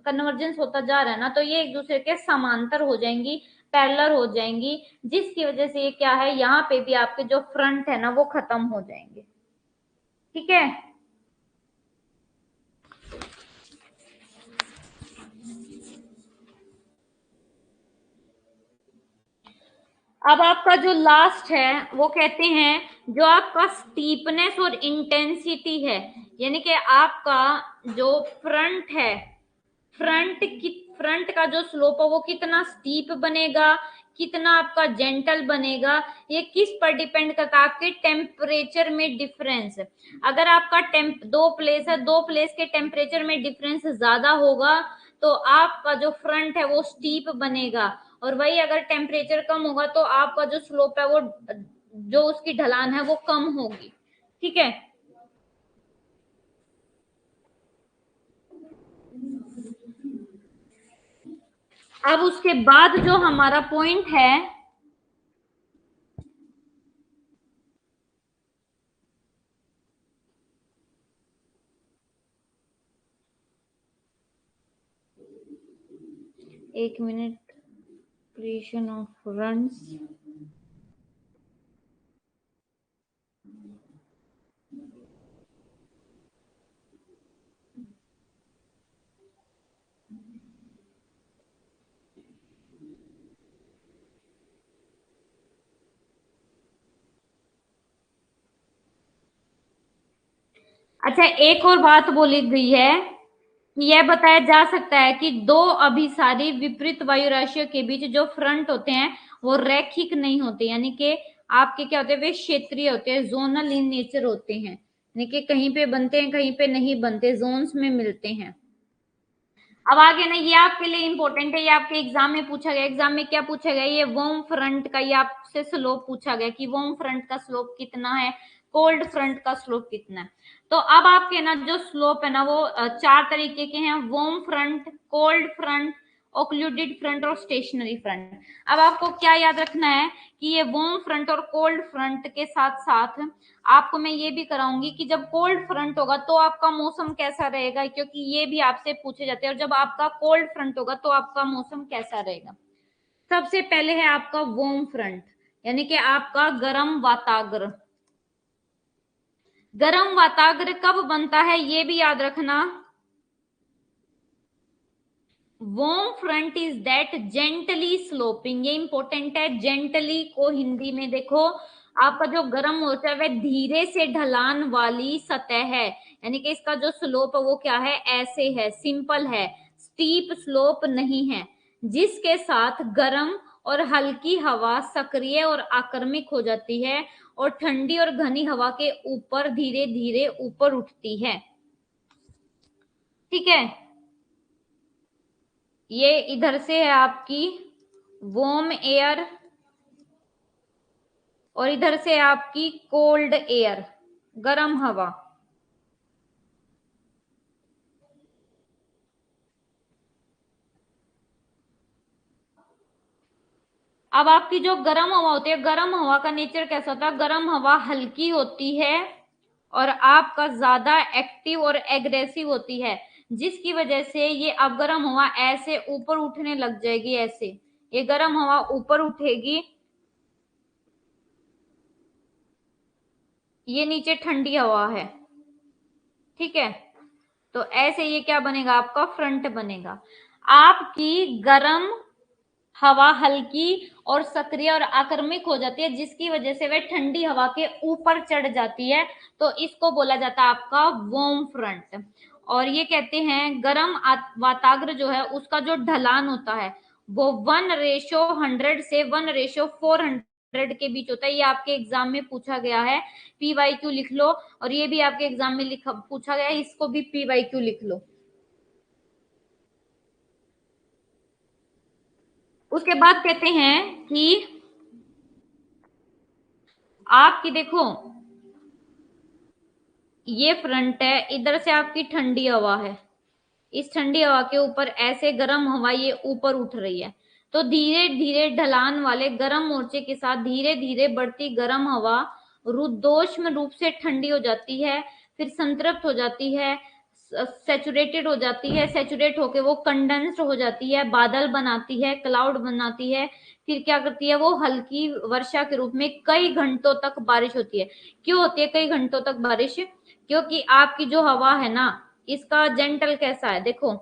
कन्वर्जेंस होता जा रहा है ना, तो ये एक दूसरे के समांतर हो जाएंगी, पैरेलल हो जाएंगी, जिसकी वजह से ये क्या है, यहाँ पे भी आपके जो फ्रंट है ना वो खत्म हो जाएंगे। ठीक है, अब आपका जो लास्ट है वो कहते हैं जो आपका स्टीपनेस और इंटेंसिटी है, यानी कि आपका जो फ्रंट है, फ्रंट फ्रंट का जो स्लोप है वो कितना स्टीप बनेगा, कितना आपका जेंटल बनेगा, ये किस पर डिपेंड करता है? आपके टेम्परेचर में डिफरेंस। अगर आपका दो प्लेस है, दो प्लेस के टेम्परेचर में डिफरेंस ज्यादा होगा तो आपका जो फ्रंट है वो स्टीप बनेगा, और वही अगर टेम्परेचर कम होगा तो आपका जो स्लोप है वो, जो उसकी ढलान है वो कम होगी। ठीक है, अब उसके बाद जो हमारा पॉइंट है, एक मिनट, क्रिएशन ऑफ रन्स। अच्छा, एक और बात बोली गई है कि यह बताया जा सकता है कि दो अभिसारी विपरीत वायु राशियों के बीच जो फ्रंट होते हैं वो रैखिक नहीं होते, यानी कि आपके क्या होते हैं, वे क्षेत्रीय होते हैं, जोनल इन नेचर होते हैं, यानी कि कहीं पे बनते हैं कहीं पे नहीं बनते, जोन्स में मिलते हैं। अब आगे ना, ये आपके लिए इंपॉर्टेंट है, ये आपके एग्जाम में पूछा गया। एग्जाम में क्या पूछा गया, ये वार्म फ्रंट का, ये आपसे स्लोप पूछा गया कि वार्म फ्रंट का स्लोप कितना है, कोल्ड फ्रंट का स्लोप कितना है। तो अब आपके ना जो स्लोप है ना वो चार तरीके के हैं, warm front, cold front, occluded front और स्टेशनरी फ्रंट। अब आपको क्या याद रखना है कि ये वार्म फ्रंट और कोल्ड फ्रंट के साथ साथ आपको मैं ये भी कराऊंगी कि जब कोल्ड फ्रंट होगा तो आपका मौसम कैसा रहेगा, क्योंकि ये भी आपसे पूछे जाते हैं, और जब आपका कोल्ड फ्रंट होगा तो आपका मौसम कैसा रहेगा। सबसे पहले है आपका वार्म फ्रंट, यानी कि आपका गर्म वाताग्र। गर्म वाताग्र कब बनता है ये भी याद रखना। Warm front is that gently sloping, ये इंपॉर्टेंट है। जेंटली को हिंदी में देखो, आपका जो गर्म होता है वह धीरे से ढलान वाली सतह है, यानी कि इसका जो स्लोप है वो क्या है, ऐसे है, सिंपल है, स्टीप स्लोप नहीं है, जिसके साथ गर्म और हल्की हवा सक्रिय और आक्रमिक हो जाती है और ठंडी और घनी हवा के ऊपर धीरे धीरे ऊपर उठती है। ठीक है, ये इधर से है आपकी वार्म एयर और इधर से आपकी कोल्ड एयर, गर्म हवा। अब आपकी जो गर्म हवा होती है, गर्म हवा का नेचर कैसा होता है, गर्म हवा हल्की होती है और आपका ज्यादा एक्टिव और एग्रेसिव होती है, जिसकी वजह से ये अब गर्म हवा ऐसे ऊपर उठने लग जाएगी, ऐसे ये गर्म हवा ऊपर उठेगी, ये नीचे ठंडी हवा है। ठीक है, तो ऐसे ये क्या बनेगा, आपका फ्रंट बनेगा। आपकी गर्म हवा हल्की और सक्रिय और आक्रमक हो जाती है, जिसकी वजह से वह ठंडी हवा के ऊपर चढ़ जाती है, तो इसको बोला जाता है आपका वार्म फ्रंट। और ये कहते हैं गर्म वाताग्र जो है उसका जो ढलान होता है वो 1:100 से 1:400 के बीच होता है। ये आपके एग्जाम में पूछा गया है, PYQ लिख लो, और ये भी आपके एग्जाम में लिखा पूछा गया है, इसको भी PYQ लिख लो। उसके बाद कहते हैं कि आपकी देखो ये फ्रंट है, इधर से आपकी ठंडी हवा है, इस ठंडी हवा के ऊपर ऐसे गर्म हवा ये ऊपर उठ रही है, तो धीरे धीरे ढलान वाले गर्म मोर्चे के साथ धीरे धीरे बढ़ती गर्म हवा रुद्धोष्म रूप से ठंडी हो जाती है, फिर संतृप्त हो जाती है, सेचुरेटेड हो जाती है, सेचुरेट होके वो कंडेंस्ड हो जाती है, बादल बनाती है, क्लाउड बनाती है, फिर क्या करती है, वो हल्की वर्षा के रूप में कई घंटों तक बारिश होती है। क्यों होती है कई घंटों तक बारिश, क्योंकि आपकी जो हवा है ना, इसका जेंटल कैसा है, देखो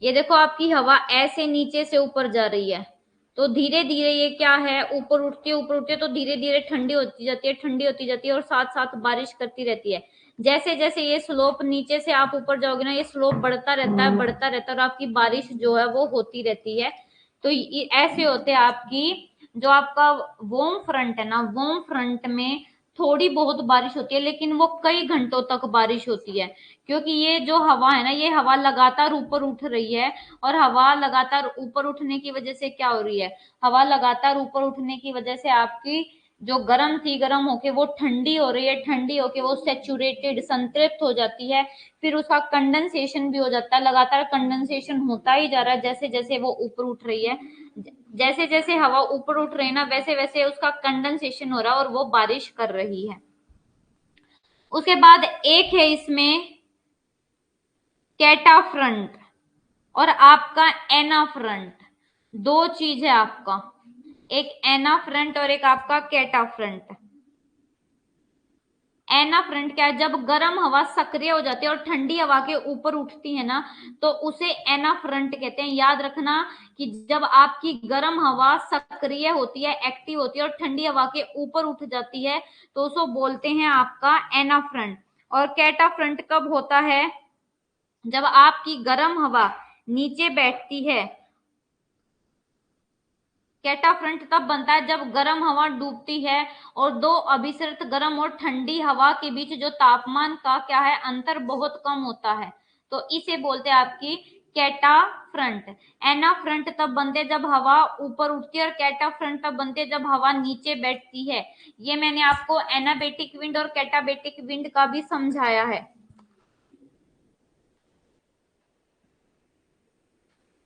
ये देखो आपकी हवा ऐसे नीचे से ऊपर जा रही है, तो धीरे धीरे ये क्या है, ऊपर उठती है, ऊपर उठती है, तो धीरे धीरे ठंडी होती जाती है, ठंडी होती जाती है और साथ साथ बारिश करती रहती है। जैसे जैसे ये स्लोप नीचे से आप ऊपर जाओगे ना, ये स्लोप बढ़ता रहता है, बढ़ता रहता है, और आपकी बारिश जो है वो होती रहती है। तो ऐसे होते हैं आपकी जो आपका वार्म फ्रंट है ना, वार्म फ्रंट में थोड़ी बहुत बारिश होती है, लेकिन वो कई घंटों तक बारिश होती है, क्योंकि ये जो हवा है ना, ये हवा लगातार ऊपर उठ रही है। और हवा लगातार ऊपर उठने की वजह से क्या हो रही है, हवा लगातार ऊपर उठने की वजह से आपकी जो गर्म थी, गर्म होके वो ठंडी हो रही है, ठंडी होके वो सेचुरेटेड, संतृप्त हो जाती है। फिर उसका कंडेंसेशन भी हो जाता है, लगातार कंडेंसेशन होता ही जा रहा है जैसे जैसे वो ऊपर उठ रही है। जैसे जैसे हवा ऊपर उठ रही है ना, वैसे वैसे उसका कंडेंसेशन हो रहा है और वो बारिश कर रही है। उसके बाद एक है इसमें कैटा फ्रंट और आपका एना फ्रंट। दो चीज है आपका, एक एना फ्रंट और एक आपका कैटा फ्रंट। एना फ्रंट क्या है, जब गर्म हवा सक्रिय हो जाती है और ठंडी हवा के ऊपर उठती है ना, तो उसे एना फ्रंट कहते हैं। याद रखना कि जब आपकी गर्म हवा सक्रिय होती है, एक्टिव होती है और ठंडी हवा के ऊपर उठ जाती है, तो उसको बोलते हैं आपका एना फ्रंट। और कैटा फ्रंट कब होता है, जब आपकी गर्म हवा नीचे बैठती है। कैटा फ्रंट तब बनता है जब गर्म हवा डूबती है और दो अभिसरित गर्म और ठंडी हवा के बीच जो तापमान का क्या है, अंतर बहुत कम होता है। तो इसे बोलते हैं आपकी कैटा फ्रंट। एना फ्रंट तब बनते हैं जब हवा ऊपर उठती है और कैटा फ्रंट तब बनते हैं जब हवा नीचे बैठती है। ये मैंने आपको एनाबेटिक विंड और कैटाबेटिक विंड का भी समझाया है।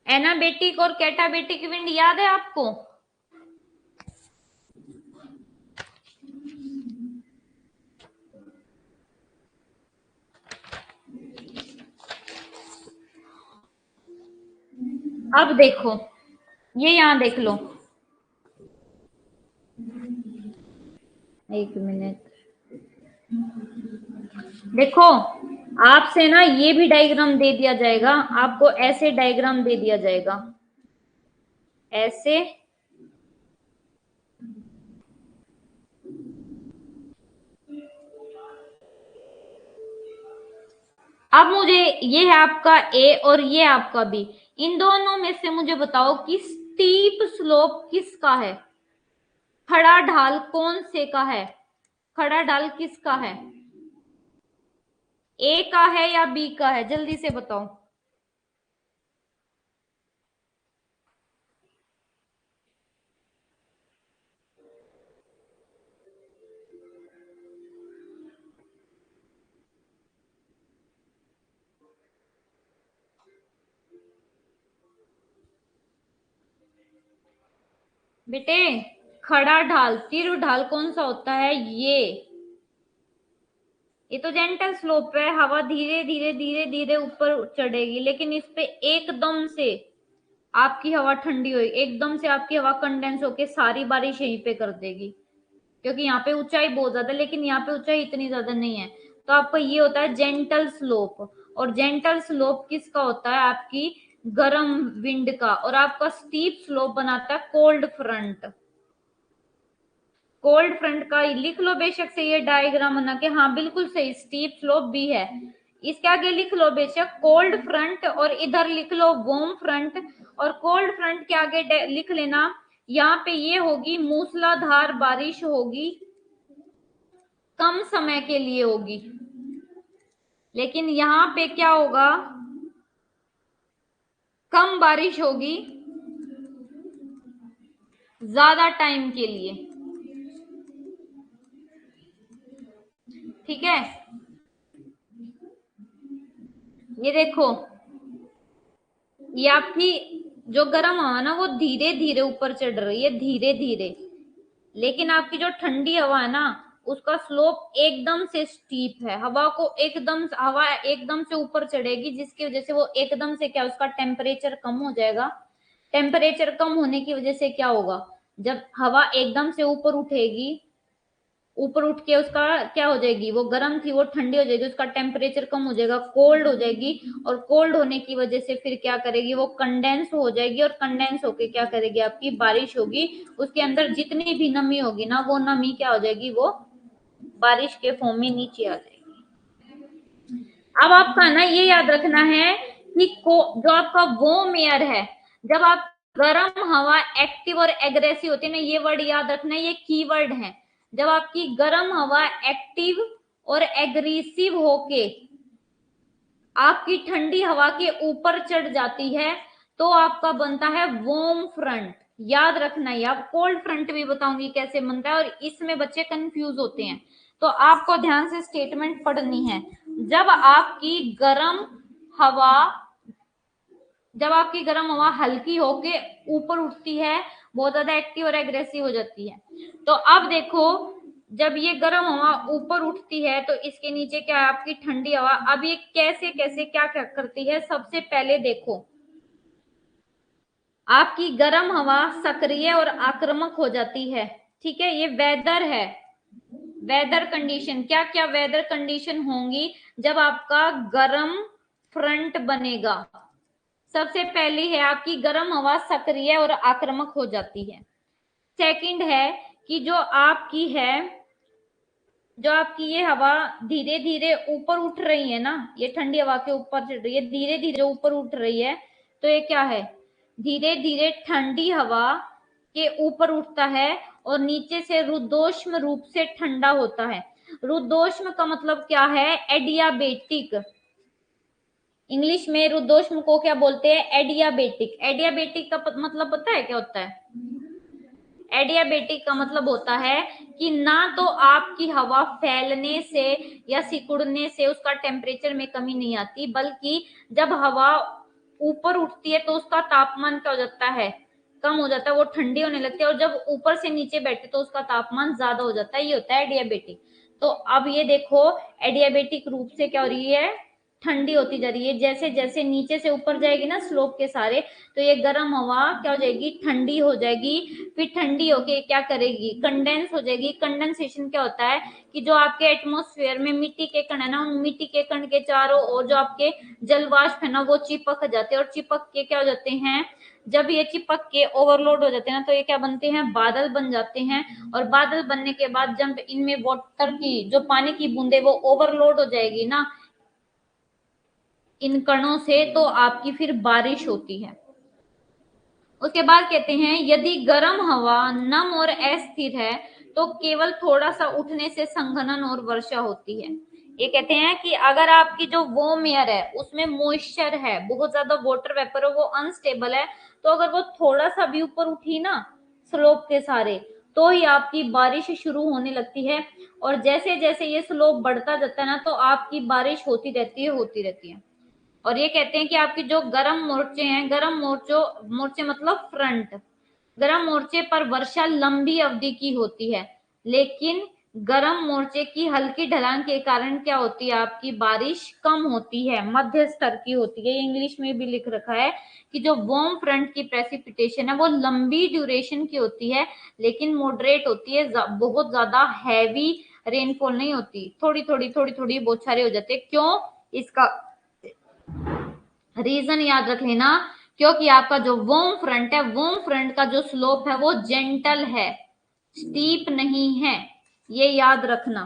एनाबेटिक और कैटाबेटिक विंड याद है आपको? अब देखो, ये यहां देख लो, एक मिनट देखो, आपसे ना ये भी डायग्राम दे दिया जाएगा, आपको ऐसे डायग्राम दे दिया जाएगा, ऐसे। अब मुझे, ये है आपका ए और ये आपका बी, इन दोनों में से मुझे बताओ कि स्टीप स्लोप किसका है, खड़ा ढाल कौन से का है, खड़ा ढाल किसका है, ए का है या बी का है, जल्दी से बताओ। बेटे, खड़ा ढाल, तीव्र ढाल कौन सा होता है, ये तो जेंटल स्लोप है, हवा धीरे धीरे धीरे धीरे ऊपर चढ़ेगी, लेकिन इस पे एकदम से आपकी हवा ठंडी होगी, एकदम से आपकी हवा कंडेंस होके सारी बारिश यहीं पे कर देगी, क्योंकि यहाँ पे ऊंचाई बहुत ज्यादा, लेकिन यहाँ पे ऊंचाई इतनी ज्यादा नहीं है। तो आपका ये होता है जेंटल स्लोप। और जेंटल स्लोप किसका होता है, आपकी गर्म विंड का। और आपका स्टीप स्लोप बनाता है कोल्ड फ्रंट। कोल्ड फ्रंट का लिख लो बेशक से ये डायग्राम बना के, हाँ बिल्कुल सही, स्टीप स्लोप भी है। इसके आगे लिख लो बेशक कोल्ड फ्रंट, और इधर लिख लो वार्म फ्रंट। और कोल्ड फ्रंट के आगे लिख लेना, यहाँ पे ये होगी मूसलाधार बारिश होगी, कम समय के लिए होगी, लेकिन यहाँ पे क्या होगा, कम बारिश होगी ज्यादा टाइम के लिए। ठीक है, ये देखो, ये आपकी जो गर्म हवा ना वो धीरे धीरे ऊपर चढ़ रही है, धीरे धीरे, लेकिन आपकी जो ठंडी हवा है ना, उसका स्लोप एकदम से स्टीप है, हवा एकदम से ऊपर चढ़ेगी, जिसकी वजह से वो एकदम से क्या, उसका टेम्परेचर कम हो जाएगा। टेम्परेचर कम होने की वजह से क्या होगा, जब हवा एकदम से ऊपर उठेगी, ऊपर उठ के उसका क्या हो जाएगी, वो गर्म थी वो ठंडी हो जाएगी, उसका टेम्परेचर कम हो जाएगा, कोल्ड हो जाएगी। और कोल्ड होने की वजह से फिर क्या करेगी, वो कंडेंस हो जाएगी, और कंडेंस होके क्या करेगी, आपकी बारिश होगी। उसके अंदर जितनी भी नमी होगी ना, वो नमी क्या हो जाएगी, वो बारिश के फॉर्म में नीचे आ जाएगी। अब आपका ना ये याद रखना है कि जो आपका वार्म एयर है, जब आप गर्म हवा एक्टिव और एग्रेसिव होती है ना, ये वर्ड याद रखना, ये कीवर्ड है। जब आपकी गर्म हवा एक्टिव और एग्रेसिव होके आपकी ठंडी हवा के ऊपर चढ़ जाती है तो आपका बनता है वार्म फ्रंट। याद रखना है। आप कोल्ड फ्रंट भी बताऊंगी कैसे बनता है, और इसमें बच्चे कंफ्यूज होते हैं, तो आपको ध्यान से स्टेटमेंट पढ़नी है। जब आपकी गर्म हवा जब आपकी गर्म हवा हल्की होके ऊपर उठती है, बहुत ज्यादा एक्टिव और एग्रेसिव हो जाती है। तो अब देखो, जब ये गर्म हवा ऊपर उठती है तो इसके नीचे क्या है, आपकी ठंडी हवा। अब ये कैसे कैसे क्या क्या करती है, सबसे पहले देखो, आपकी गर्म हवा सक्रिय और आक्रामक हो जाती है। ठीक है, ये वेदर है, वेदर कंडीशन। क्या क्या वेदर कंडीशन होंगी जब आपका गर्म फ्रंट बनेगा। सबसे पहली है, आपकी गर्म हवा सक्रिय और आक्रामक हो जाती है। सेकंड है कि जो आपकी ये हवा धीरे धीरे ऊपर उठ रही है ना, ये ठंडी हवा के ऊपर चढ़ रही है, धीरे धीरे ऊपर उठ रही है, तो ये क्या है, धीरे धीरे ठंडी हवा के ऊपर उठता है और नीचे से रुद्धोष्म रूप से ठंडा होता है। रुद्धोष्म का मतलब क्या है, एडियाबेटिक। इंग्लिश में रुद्धोष्म को क्या बोलते हैं, एडियाबेटिक। एडियाबेटिक का मतलब पता है क्या होता है? एडियाबेटिक का मतलब होता है कि ना तो आपकी हवा फैलने से या सिकुड़ने से उसका टेम्परेचर में कमी नहीं आती, बल्कि जब हवा ऊपर उठती है तो उसका तापमान क्या हो जाता है, कम हो जाता है, वो ठंडी होने लगती है, और जब ऊपर से नीचे बैठे तो उसका तापमान ज्यादा हो जाता है। ये होता है एडियाबेटिक। तो अब ये देखो, एडियाबेटिक रूप से क्या हो रही है, ठंडी होती जा रही है। जैसे जैसे नीचे से ऊपर जाएगी ना स्लोप के सारे, तो ये गर्म हवा क्या हो जाएगी, ठंडी हो जाएगी। फिर ठंडी होके क्या करेगी, कंडेंस हो जाएगी। कंडेंसेशन क्या होता है कि जो आपके एटमॉस्फेयर में मिट्टी के कण है ना, उन मिट्टी के कण के चारों ओर जो आपके जल वाष्प है ना, वो चिपक जाते हैं, और चिपक के क्या हो जाते हैं, जब ये चिपक के ओवरलोड हो जाते हैं ना, तो ये क्या बनते हैं, बादल बन जाते हैं। और बादल बनने के बाद जब इनमें वाटर की, जो पानी की बूंदे, वो ओवरलोड हो जाएगी ना इन कणों से, तो आपकी फिर बारिश होती है। उसके बाद कहते हैं, यदि गर्म हवा नम और अस्थिर है तो केवल थोड़ा सा उठने से संघनन और वर्षा होती है। ये कहते हैं कि अगर आपकी जो वार्म एयर है उसमें मॉइस्चर है, बहुत ज्यादा वाटर वेपर है, वो अनस्टेबल है, तो अगर वो थोड़ा सा भी ऊपर उठी ना स्लोप के सारे, तो ही आपकी बारिश शुरू होने लगती है। और जैसे जैसे ये स्लोप बढ़ता जाता है ना, तो आपकी बारिश होती रहती है। और ये कहते हैं कि आपकी जो गर्म मोर्चे हैं, गर्म मोर्चे मतलब फ्रंट, गर्म मोर्चे पर वर्षा लंबी अवधि की होती है, लेकिन गर्म मोर्चे की हल्की ढलान के कारण क्या होती है, आपकी बारिश कम होती है, मध्य स्तर की होती है। इंग्लिश में भी लिख रखा है कि जो वार्म फ्रंट की प्रेसिपिटेशन है वो लंबी ड्यूरेशन की होती है, लेकिन मॉडरेट होती है, बहुत ज्यादा हैवी रेनफॉल नहीं होती, थोड़ी थोड़ी बौछारें हो जाती है। क्यों, इसका रीजन याद रख लेना, क्योंकि आपका जो वार्म फ्रंट है, वार्म फ्रंट का जो स्लोप है वो जेंटल है, स्टीप नहीं है, ये याद रखना।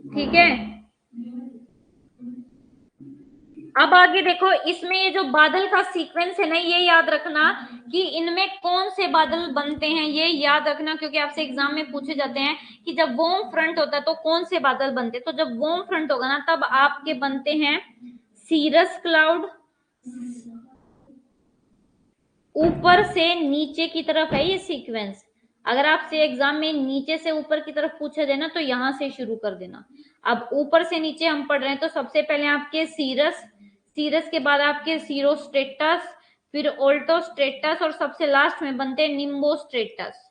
ठीक है, अब आगे देखो, इसमें ये जो बादल का सीक्वेंस है ना, ये याद रखना कि इनमें कौन से बादल बनते हैं, ये याद रखना, क्योंकि आपसे एग्जाम में पूछे जाते हैं कि जब वार्म फ्रंट होता है तो कौन से बादल बनते हैं। तो जब वार्म फ्रंट होगा ना, तब आपके बनते हैं सीरस क्लाउड, ऊपर से नीचे की तरफ है ये सीक्वेंस। अगर आपसे एग्जाम में नीचे से ऊपर की तरफ पूछा जाए ना, तो यहां से शुरू कर देना। अब ऊपर से नीचे हम पढ़ रहे हैं, तो सबसे पहले आपके सीरस, सीरस के बाद आपके सीरोस्ट्रेटस, फिर ओल्टोस्ट्रेटस, और सबसे लास्ट में बनते हैं निम्बोस्ट्रेटस।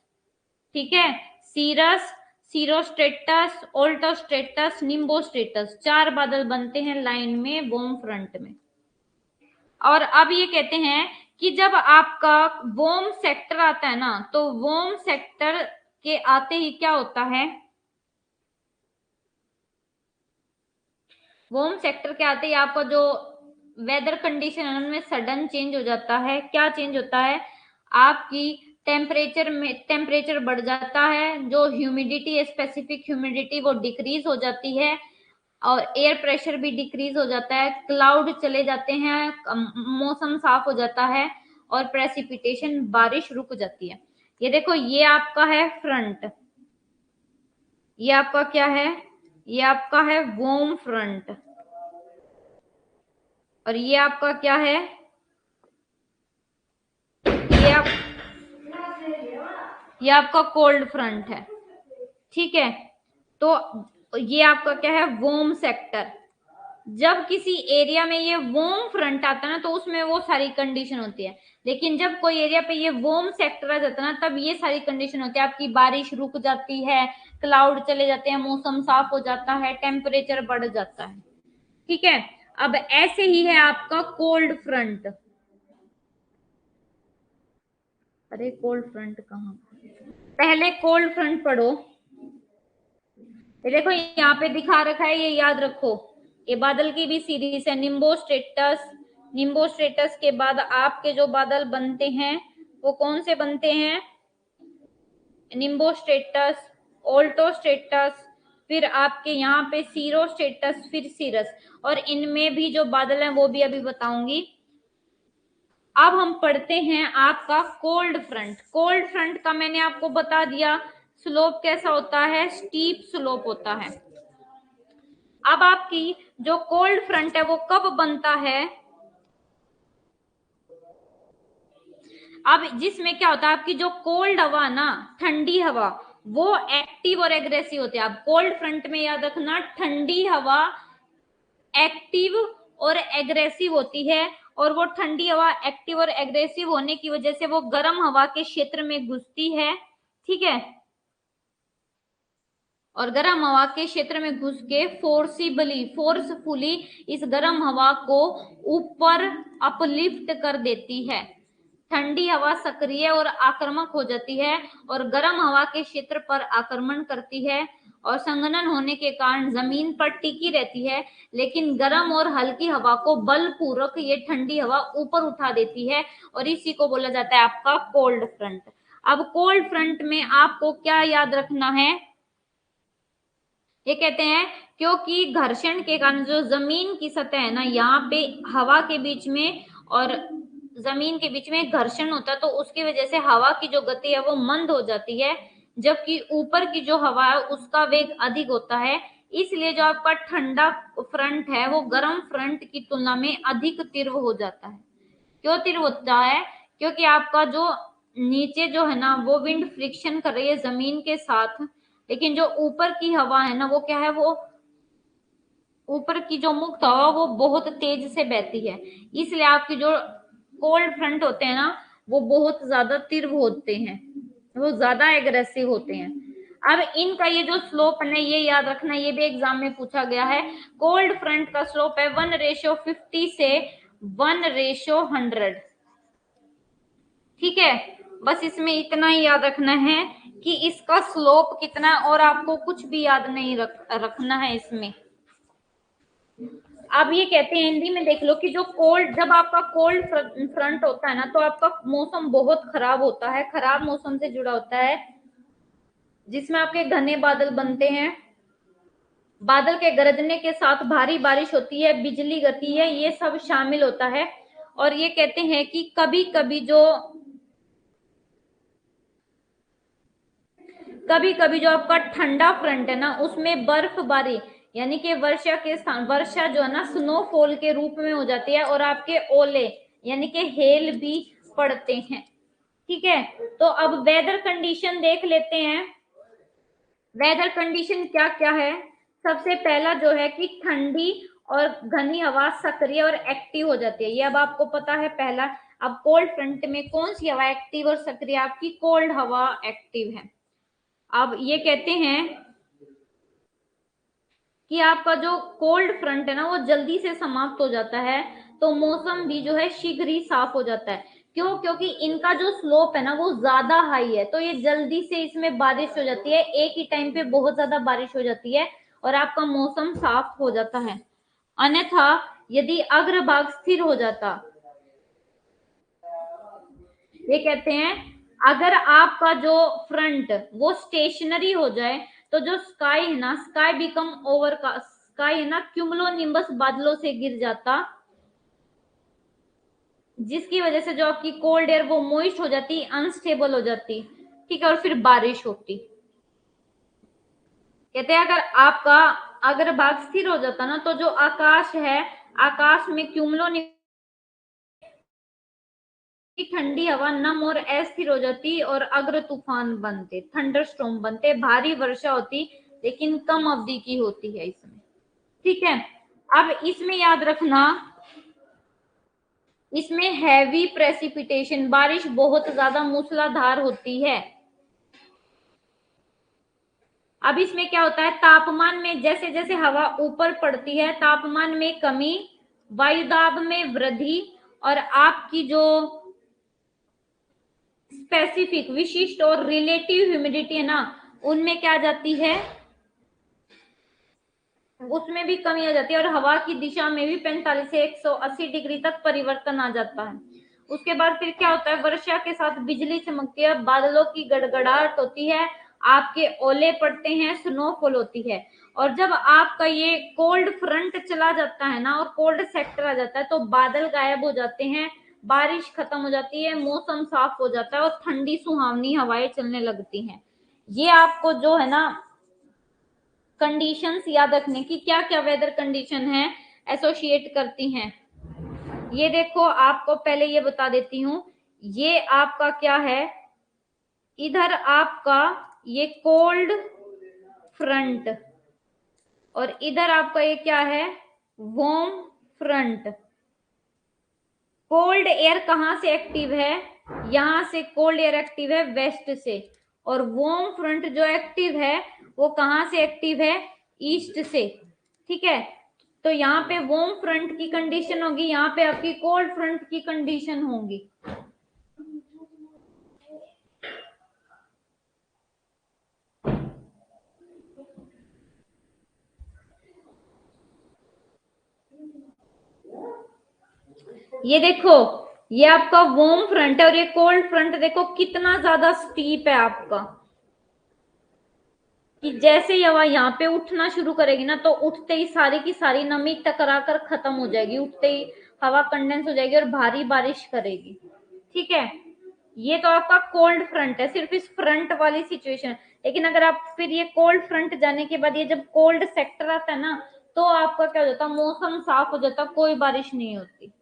ठीक है, सीरस, सीरोस्ट्रेटस, ओल्टोस्ट्रेटस, निम्बोस्ट्रेटस, 4 बादल बनते हैं लाइन में वार्म फ्रंट में। और अब ये कहते हैं कि जब आपका वार्म सेक्टर आता है ना, तो वार्म सेक्टर के आते ही क्या होता है, वार्म सेक्टर के आते ही आपका जो वेदर कंडीशन है उनमें सडन चेंज हो जाता है। क्या चेंज होता है, आपकी टेम्परेचर बढ़ जाता है, जो ह्यूमिडिटी, स्पेसिफिक ह्यूमिडिटी वो डिक्रीज हो जाती है, और एयर प्रेशर भी डिक्रीज हो जाता है, क्लाउड चले जाते हैं, मौसम साफ हो जाता है, और प्रेसिपिटेशन, बारिश रुक जाती है। ये देखो, ये आपका है फ्रंट, ये आपका क्या है, ये आपका है वार्म फ्रंट, और ये आपका क्या है, ये आपका कोल्ड फ्रंट है। ठीक है, तो ये आपका क्या है, वार्म सेक्टर। जब किसी एरिया में ये वार्म फ्रंट आता है ना, तो उसमें वो सारी कंडीशन होती है, लेकिन जब कोई एरिया पे ये वार्म सेक्टर आ जाता है ना, तब ये सारी कंडीशन होती है, आपकी बारिश रुक जाती है, क्लाउड चले जाते हैं, मौसम साफ हो जाता है, टेम्परेचर बढ़ जाता है। ठीक है, अब ऐसे ही है आपका कोल्ड फ्रंट। अरे कोल्ड फ्रंट कहाँ, पहले कोल्ड फ्रंट पढ़ो। ये देखो यहाँ पे दिखा रखा है, ये याद रखो, ये बादल की भी सीरीज है, निम्बोस्ट्रेटस। निम्बोस्ट्रेटस के बाद आपके जो बादल बनते हैं वो कौन से बनते हैं, निम्बोस्ट्रेटस, ऑल्टोस्ट्रेटस, फिर आपके यहाँ पे सीरोस्ट्रेटस, फिर सीरस, और इनमें भी जो बादल हैं वो भी अभी बताऊंगी। अब हम पढ़ते हैं आपका कोल्ड फ्रंट। कोल्ड फ्रंट का मैंने आपको बता दिया, स्लोप कैसा होता है, स्टीप स्लोप होता है। अब आपकी जो कोल्ड फ्रंट है वो कब बनता है, अब जिसमें क्या होता है, आपकी जो कोल्ड हवा ना, ठंडी हवा, वो एक्टिव और एग्रेसिव होती है। आप कोल्ड फ्रंट में याद रखना, ठंडी हवा एक्टिव और एग्रेसिव होती है, और वो ठंडी हवा एक्टिव और एग्रेसिव होने की वजह से वो गर्म हवा के क्षेत्र में घुसती है। ठीक है, और गर्म हवा के क्षेत्र में घुस के फोर्सफुली इस गर्म हवा को ऊपर अपलिफ्ट कर देती है। ठंडी हवा सक्रिय और आक्रामक हो जाती है और गर्म हवा के क्षेत्र पर आक्रमण करती है, और संघनन होने के कारण जमीन पर टिकी रहती है, लेकिन गर्म और हल्की हवा को बलपूर्वक ये ठंडी हवा ऊपर उठा देती है, और इसी को बोला जाता है आपका कोल्ड फ्रंट। अब कोल्ड फ्रंट में आपको क्या याद रखना है, ये कहते हैं क्योंकि घर्षण के कारण जो जमीन की सतह है ना, यहाँ पे हवा के बीच में और जमीन के बीच में घर्षण होता है, तो उसकी वजह से हवा की जो गति है वो मंद हो जाती है, जबकि ऊपर की जो हवा है उसका वेग अधिक होता है। इसलिए जो आपका ठंडा फ्रंट है वो गर्म फ्रंट की तुलना में अधिक तीव्र हो जाता है। क्यों तीव्र होता है, क्योंकि आपका जो नीचे जो है ना वो विंड फ्रिक्शन कर रही है जमीन के साथ, लेकिन जो ऊपर की हवा है ना वो क्या है, वो ऊपर की जो मुक्त हवा वो बहुत तेज से बहती है, इसलिए आपकी जो कोल्ड फ्रंट होते हैं ना वो बहुत ज्यादा तीव्र होते हैं, वो ज्यादा एग्रेसिव होते हैं। अब इनका ये जो स्लोप है ना, ये याद रखना, ये भी एग्जाम में पूछा गया है। कोल्ड फ्रंट का स्लोप है 1:50 से 1:100। ठीक है, बस इसमें इतना ही याद रखना है कि इसका स्लोप कितना, और आपको कुछ भी याद नहीं रखना है इसमें। अब ये कहते हैं हिंदी में, देख लो कि जो कोल्ड, जब आपका कोल्ड फ्रंट होता है ना, तो आपका मौसम बहुत खराब होता है, खराब मौसम से जुड़ा होता है, जिसमें आपके घने बादल बनते हैं, बादल के गरजने के साथ भारी बारिश होती है, बिजली गिरती है, ये सब शामिल होता है। और ये कहते हैं कि कभी कभी जो आपका ठंडा फ्रंट है ना, उसमें बर्फबारी यानी कि वर्षा जो है ना स्नोफॉल के रूप में हो जाती है, और आपके ओले यानी कि हेल भी पड़ते हैं। ठीक है, तो अब वेदर कंडीशन देख लेते हैं। वेदर कंडीशन क्या क्या है, सबसे पहला जो है कि ठंडी और घनी हवा सक्रिय और एक्टिव हो जाती है, ये अब आपको पता है पहला। अब कोल्ड फ्रंट में कौन सी हवा एक्टिव और सक्रिय, आपकी कोल्ड हवा एक्टिव है। अब ये कहते हैं कि आपका जो कोल्ड फ्रंट है ना वो जल्दी से समाप्त हो जाता है, तो मौसम भी जो है शीघ्र ही साफ हो जाता है। क्यों, क्योंकि इनका जो स्लोप है ना वो ज्यादा हाई है, तो ये जल्दी से इसमें बारिश हो जाती है, एक ही टाइम पे बहुत ज्यादा बारिश हो जाती है, और आपका मौसम साफ हो जाता है। अन्यथा यदि अग्रभाग स्थिर हो जाता, ये कहते हैं अगर आपका जो फ्रंट वो स्टेशनरी हो जाए तो जो स्काई है ना, स्काई बिकम ओवर का स्काई है ना क्यूमुलोनिम्बस बादलों से गिर जाता, जिसकी वजह से जो आपकी कोल्ड एयर वो मॉइस्ट हो जाती, अनस्टेबल हो जाती, ठीक है, और फिर बारिश होती। कहते हैं अगर आपका अगर भाग स्थिर हो जाता ना तो जो आकाश है, आकाश में क्यूमुलोनिम्बस की ठंडी हवा नम और अस्थिर हो जाती और अग्र तूफान बनते, थंडर स्टॉर्म बनते, भारी वर्षा होती, लेकिन कम अवधि की होती है इसमें, ठीक है। अब इसमें याद रखना, इसमें हैवी प्रेसिपिटेशन, बारिश बहुत ज्यादा मूसलाधार होती है। अब इसमें क्या होता है, तापमान में जैसे जैसे हवा ऊपर पड़ती है तापमान में कमी, वायुदाब में वृद्धि, और आपकी जो स्पेसिफिक विशिष्ट और रिलेटिव ह्यूमिडिटी है ना, उनमें क्या जाती है, उसमें भी कमी आ जाती है, और हवा की दिशा में भी 45 से 180 डिग्री तक परिवर्तन आ जाता है। उसके बाद फिर क्या होता है, वर्षा के साथ बिजली चमकती है, बादलों की गड़गड़ाहट होती है, आपके ओले पड़ते हैं, स्नोफॉल होती है। और जब आपका ये कोल्ड फ्रंट चला जाता है ना और कोल्ड सेक्टर आ जाता है तो बादल गायब हो जाते हैं, बारिश खत्म हो जाती है, मौसम साफ हो जाता है और ठंडी सुहावनी हवाएं चलने लगती हैं। ये आपको जो है ना कंडीशंस याद रखने की, क्या क्या वेदर कंडीशन है एसोसिएट करती हैं। ये देखो आपको पहले ये बता देती हूँ, ये आपका क्या है, इधर आपका ये कोल्ड फ्रंट और इधर आपका ये क्या है, वार्म फ्रंट। कोल्ड एयर कहां से एक्टिव है, यहां से कोल्ड एयर एक्टिव है वेस्ट से, और वार्म फ्रंट जो एक्टिव है वो कहां से एक्टिव है, ईस्ट से, ठीक है। तो यहाँ पे वार्म फ्रंट की कंडीशन होगी, यहाँ पे आपकी कोल्ड फ्रंट की कंडीशन होगी। ये देखो ये आपका वार्म फ्रंट है और ये कोल्ड फ्रंट, देखो कितना ज्यादा स्टीप है आपका, कि जैसे ही हवा यहाँ पे उठना शुरू करेगी ना तो उठते ही सारी की सारी नमी टकरा कर खत्म हो जाएगी, उठते ही हवा कंडेंस हो जाएगी और भारी बारिश करेगी, ठीक है। ये तो आपका कोल्ड फ्रंट है, सिर्फ इस फ्रंट वाली सिचुएशन। लेकिन अगर आप फिर ये कोल्ड फ्रंट जाने के बाद ये जब कोल्ड सेक्टर आता है ना तो आपका क्या हो जाता, मौसम साफ हो जाता, कोई बारिश नहीं होती,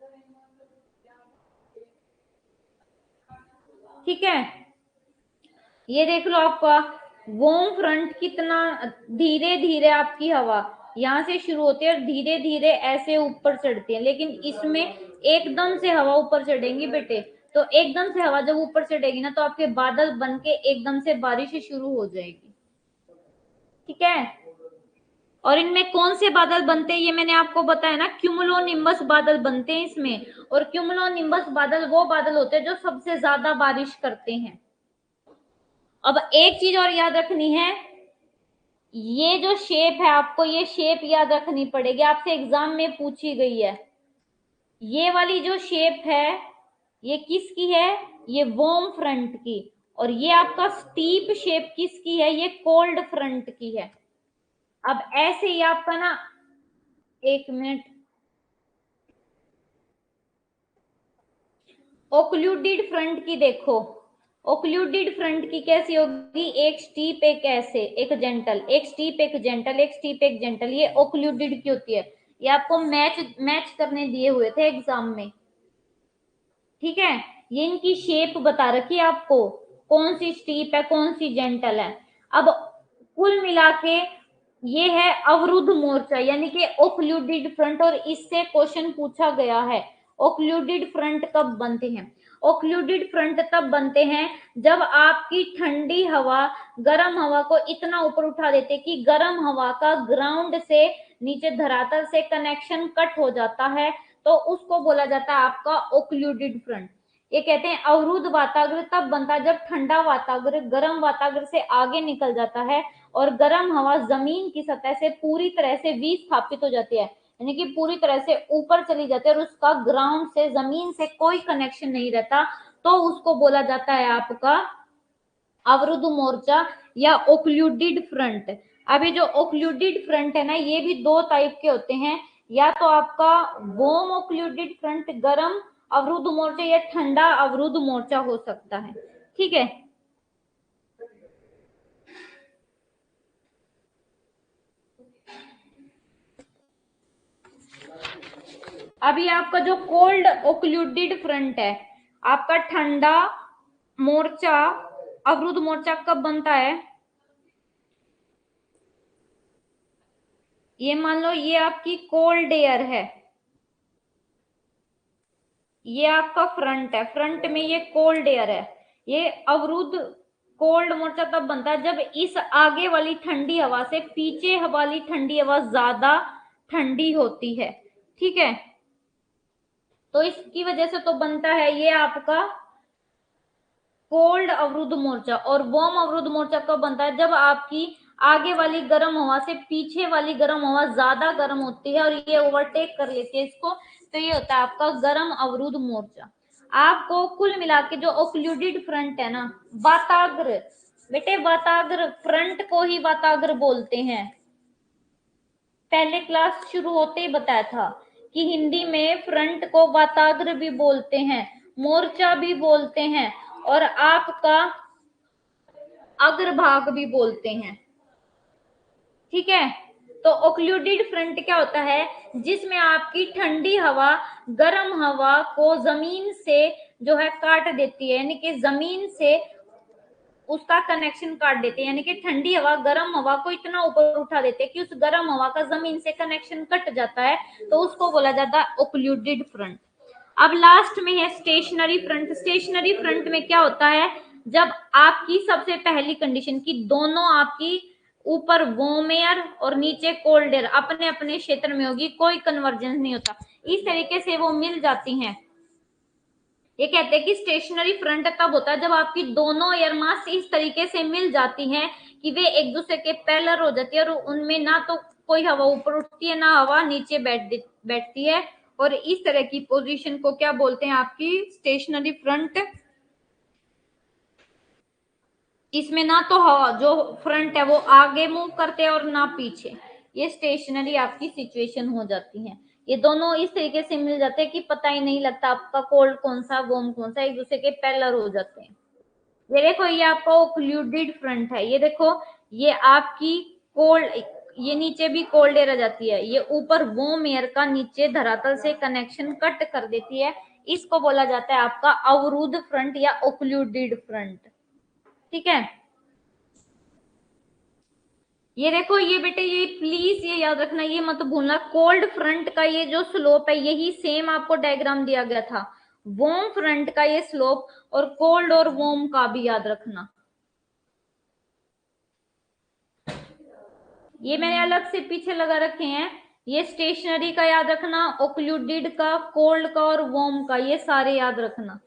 ठीक है। ये देख लो आपका वार्म फ्रंट कितना धीरे धीरे आपकी हवा यहाँ से शुरू होती है और धीरे धीरे ऐसे ऊपर चढ़ती है, लेकिन इसमें एकदम से हवा ऊपर चढ़ेगी बेटे, तो एकदम से हवा जब ऊपर चढ़ेगी ना तो आपके बादल बन के एकदम से बारिश शुरू हो जाएगी, ठीक है। और इनमें कौन से बादल बनते हैं ये मैंने आपको बताया ना, क्यूमुलोनिम्बस बादल बनते हैं इसमें, और क्यूमुलोनिम्बस बादल वो बादल होते हैं जो सबसे ज्यादा बारिश करते हैं। अब एक चीज और याद रखनी है, ये जो शेप है आपको ये शेप याद रखनी पड़ेगी, आपसे एग्जाम में पूछी गई है। ये वाली जो शेप है ये किसकी है, ये वार्म फ्रंट की, और ये आपका स्टीप शेप किसकी है, ये कोल्ड फ्रंट की है। अब ऐसे ही आपका ना, एक मिनट, ओक्लूडिड फ्रंट की देखो, ओक्लूडिड फ्रंट की कैसी होगी, एक स्टीप एक ऐसे, एक जेंटल, एक स्टीप एक जेंटल, एक स्टीप एक जेंटल, ये ओक्लूडिड की होती है। ये आपको मैच मैच करने दिए हुए थे एग्जाम में, ठीक है। ये इनकी शेप बता रखी है आपको, कौन सी स्टीप है कौन सी जेंटल है। अब कुल मिला के ये है अवरुद्ध मोर्चा यानी कि ओक्लूडिड फ्रंट, और इससे क्वेश्चन पूछा गया है ओक्लूडिड फ्रंट कब बनते हैं। ओक्लूडिड फ्रंट तब बनते हैं जब आपकी ठंडी हवा गर्म हवा को इतना ऊपर उठा देते कि गर्म हवा का ग्राउंड से नीचे धरातल से कनेक्शन कट हो जाता है, तो उसको बोला जाता है आपका ओक्लूडिड फ्रंट। ये कहते हैं अवरुद्ध वातावरण तब बनता है जब ठंडा वातावरण गर्म वातावरण से आगे निकल जाता है और गर्म हवा जमीन की सतह से पूरी तरह से विस्थापित हो जाती है, यानी कि पूरी तरह से ऊपर चली जाती है और उसका ग्राउंड से जमीन से कोई कनेक्शन नहीं रहता, तो उसको बोला जाता है आपका अवरुद्ध मोर्चा या ओक्लूडेड फ्रंट। अभी जो ओक्लूडेड फ्रंट है ना, ये भी दो टाइप के होते हैं, या तो आपका वार्म ओक्लूडेड फ्रंट गर्म अवरुद्ध मोर्चा, या ठंडा अवरुद्ध मोर्चा हो सकता है। ठीक है, अभी आपका जो कोल्ड ओक्लूडेड फ्रंट है, आपका ठंडा मोर्चा अवरुद्ध मोर्चा कब बनता है? ये मान लो ये आपकी कोल्ड एयर है, ये आपका फ्रंट है, फ्रंट में ये कोल्ड एयर है, ये अवरुद्ध कोल्ड मोर्चा तब बनता है जब इस आगे वाली ठंडी हवा से पीछे वाली ठंडी हवा ज्यादा ठंडी होती है। ठीक है, तो इसकी वजह से तो बनता है ये आपका कोल्ड अवरुद्ध मोर्चा। और वार्म अवरुद्ध मोर्चा कब बनता है? जब आपकी आगे वाली गर्म हवा से पीछे वाली गर्म हवा ज्यादा गर्म होती है और ये ओवरटेक कर लेती है इसको, तो ये होता है आपका गर्म अवरुद्ध मोर्चा। आपको कुल मिला के जो ओक्लूडेड फ्रंट है ना, वाताग्र, बेटे वाताग्र फ्रंट को ही वाताग्र बोलते हैं। पहले क्लास शुरू होते ही बताया था कि हिंदी में फ्रंट को वाताग्र भी बोलते हैं, मोर्चा भी बोलते हैं, और आपका अग्रभाग भी बोलते हैं। ठीक है, तो ओक्लूडेड फ्रंट क्या होता है? जिसमें आपकी ठंडी हवा गर्म हवा को जमीन से जो है काट देती है, यानी कि जमीन से उसका कनेक्शन काट देते हैं, यानी कि ठंडी हवा गर्म हवा को इतना ऊपर उठा देते हैं कि उस गर्म हवा का जमीन से कनेक्शन कट जाता है, तो उसको बोला जाता है ओक्लूडेड फ्रंट। अब लास्ट में है स्टेशनरी फ्रंट। स्टेशनरी फ्रंट में क्या होता है? जब आपकी सबसे पहली कंडीशन की दोनों आपकी ऊपर वार्म एयर और नीचे कोल्ड एयर अपने अपने क्षेत्र में होगी, कोई कन्वर्जेंस नहीं होता, इस तरीके से वो मिल जाती हैं। ये कहते हैं कि स्टेशनरी फ्रंट तब होता है जब आपकी दोनों एयर मास इस तरीके से मिल जाती हैं कि वे एक दूसरे के पैरेलल हो जाती है, और उनमें ना तो कोई हवा ऊपर उठती है ना हवा नीचे बैठती है, और इस तरह की पोजीशन को क्या बोलते हैं? आपकी स्टेशनरी फ्रंट। इसमें ना तो हवा जो फ्रंट है वो आगे मूव करते हैं और ना पीछे, ये स्टेशनरी आपकी सिचुएशन हो जाती है। ये दोनों इस तरीके से मिल जाते हैं कि पता ही नहीं लगता आपका कोल्ड कौन सा वार्म कौन सा, एक दूसरे के पैरेलल हो जाते हैं। ये देखो ये आपका ओक्लूडेड फ्रंट है, ये देखो ये आपकी कोल्ड, ये नीचे भी कोल्ड एयर आ जाती है, ये ऊपर वार्म एयर का नीचे धरातल से कनेक्शन कट कर देती है, इसको बोला जाता है आपका अवरुद्ध फ्रंट या ओक्लूडेड फ्रंट। ठीक है, ये देखो ये बेटे, ये प्लीज ये याद रखना, ये मत भूलना, कोल्ड फ्रंट का ये जो स्लोप है यही सेम आपको डायग्राम दिया गया था, वार्म फ्रंट का ये स्लोप, और कोल्ड और वार्म का भी याद रखना। ये मैंने अलग से पीछे लगा रखे हैं, ये स्टेशनरी का याद रखना, ओक्लूडेड का, कोल्ड का और वार्म का, ये सारे याद रखना।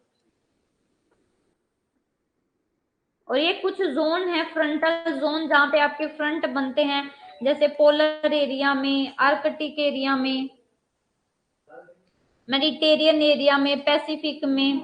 और ये कुछ जोन है, फ्रंटल जोन, जहां पे आपके फ्रंट बनते हैं, जैसे पोलर एरिया में, आर्कटिक एरिया में, मेडिटेरियन एरिया में, पैसिफिक में।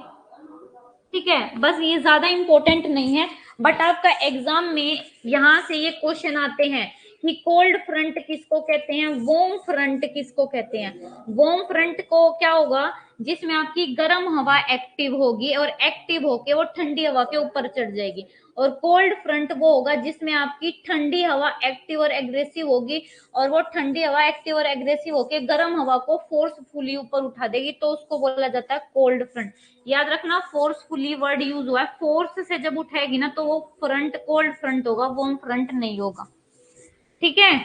ठीक है, बस ये ज्यादा इंपॉर्टेंट नहीं है, बट आपका एग्जाम में यहां से ये क्वेश्चन आते हैं कि कोल्ड फ्रंट किसको कहते हैं, वार्म फ्रंट किसको कहते हैं। वार्म फ्रंट को क्या होगा? जिसमें आपकी गर्म हवा एक्टिव होगी और एक्टिव होके वो ठंडी हवा के ऊपर चढ़ जाएगी। और कोल्ड फ्रंट वो होगा जिसमें आपकी ठंडी हवा एक्टिव और एग्रेसिव होगी, और वो ठंडी हवा एक्टिव और एग्रेसिव होके गर्म हवा को फोर्सफुली ऊपर उठा देगी, तो उसको बोला जाता है कोल्ड फ्रंट। याद रखना, फोर्सफुली वर्ड यूज हुआ है, फोर्स से जब उठाएगी ना तो वो फ्रंट कोल्ड फ्रंट होगा, वार्म फ्रंट नहीं होगा। ठीक है,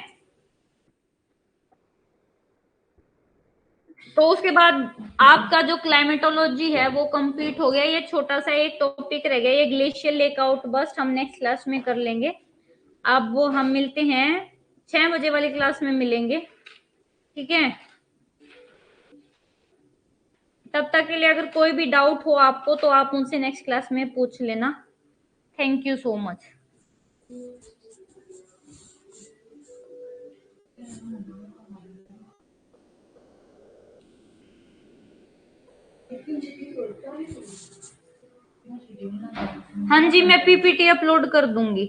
तो उसके बाद आपका जो क्लाइमेटोलॉजी है वो कंप्लीट हो गया। ये छोटा सा एक टॉपिक रह गया, ये ग्लेशियर लेक आउट बस्ट हम नेक्स्ट क्लास में कर लेंगे। अब वो हम मिलते हैं 6 बजे वाली क्लास में मिलेंगे। ठीक है, तब तक के लिए अगर कोई भी डाउट हो आपको तो आप उनसे नेक्स्ट क्लास में पूछ लेना। Thank you so much. हाँ जी, मैं पीपीटी अपलोड कर दूंगी।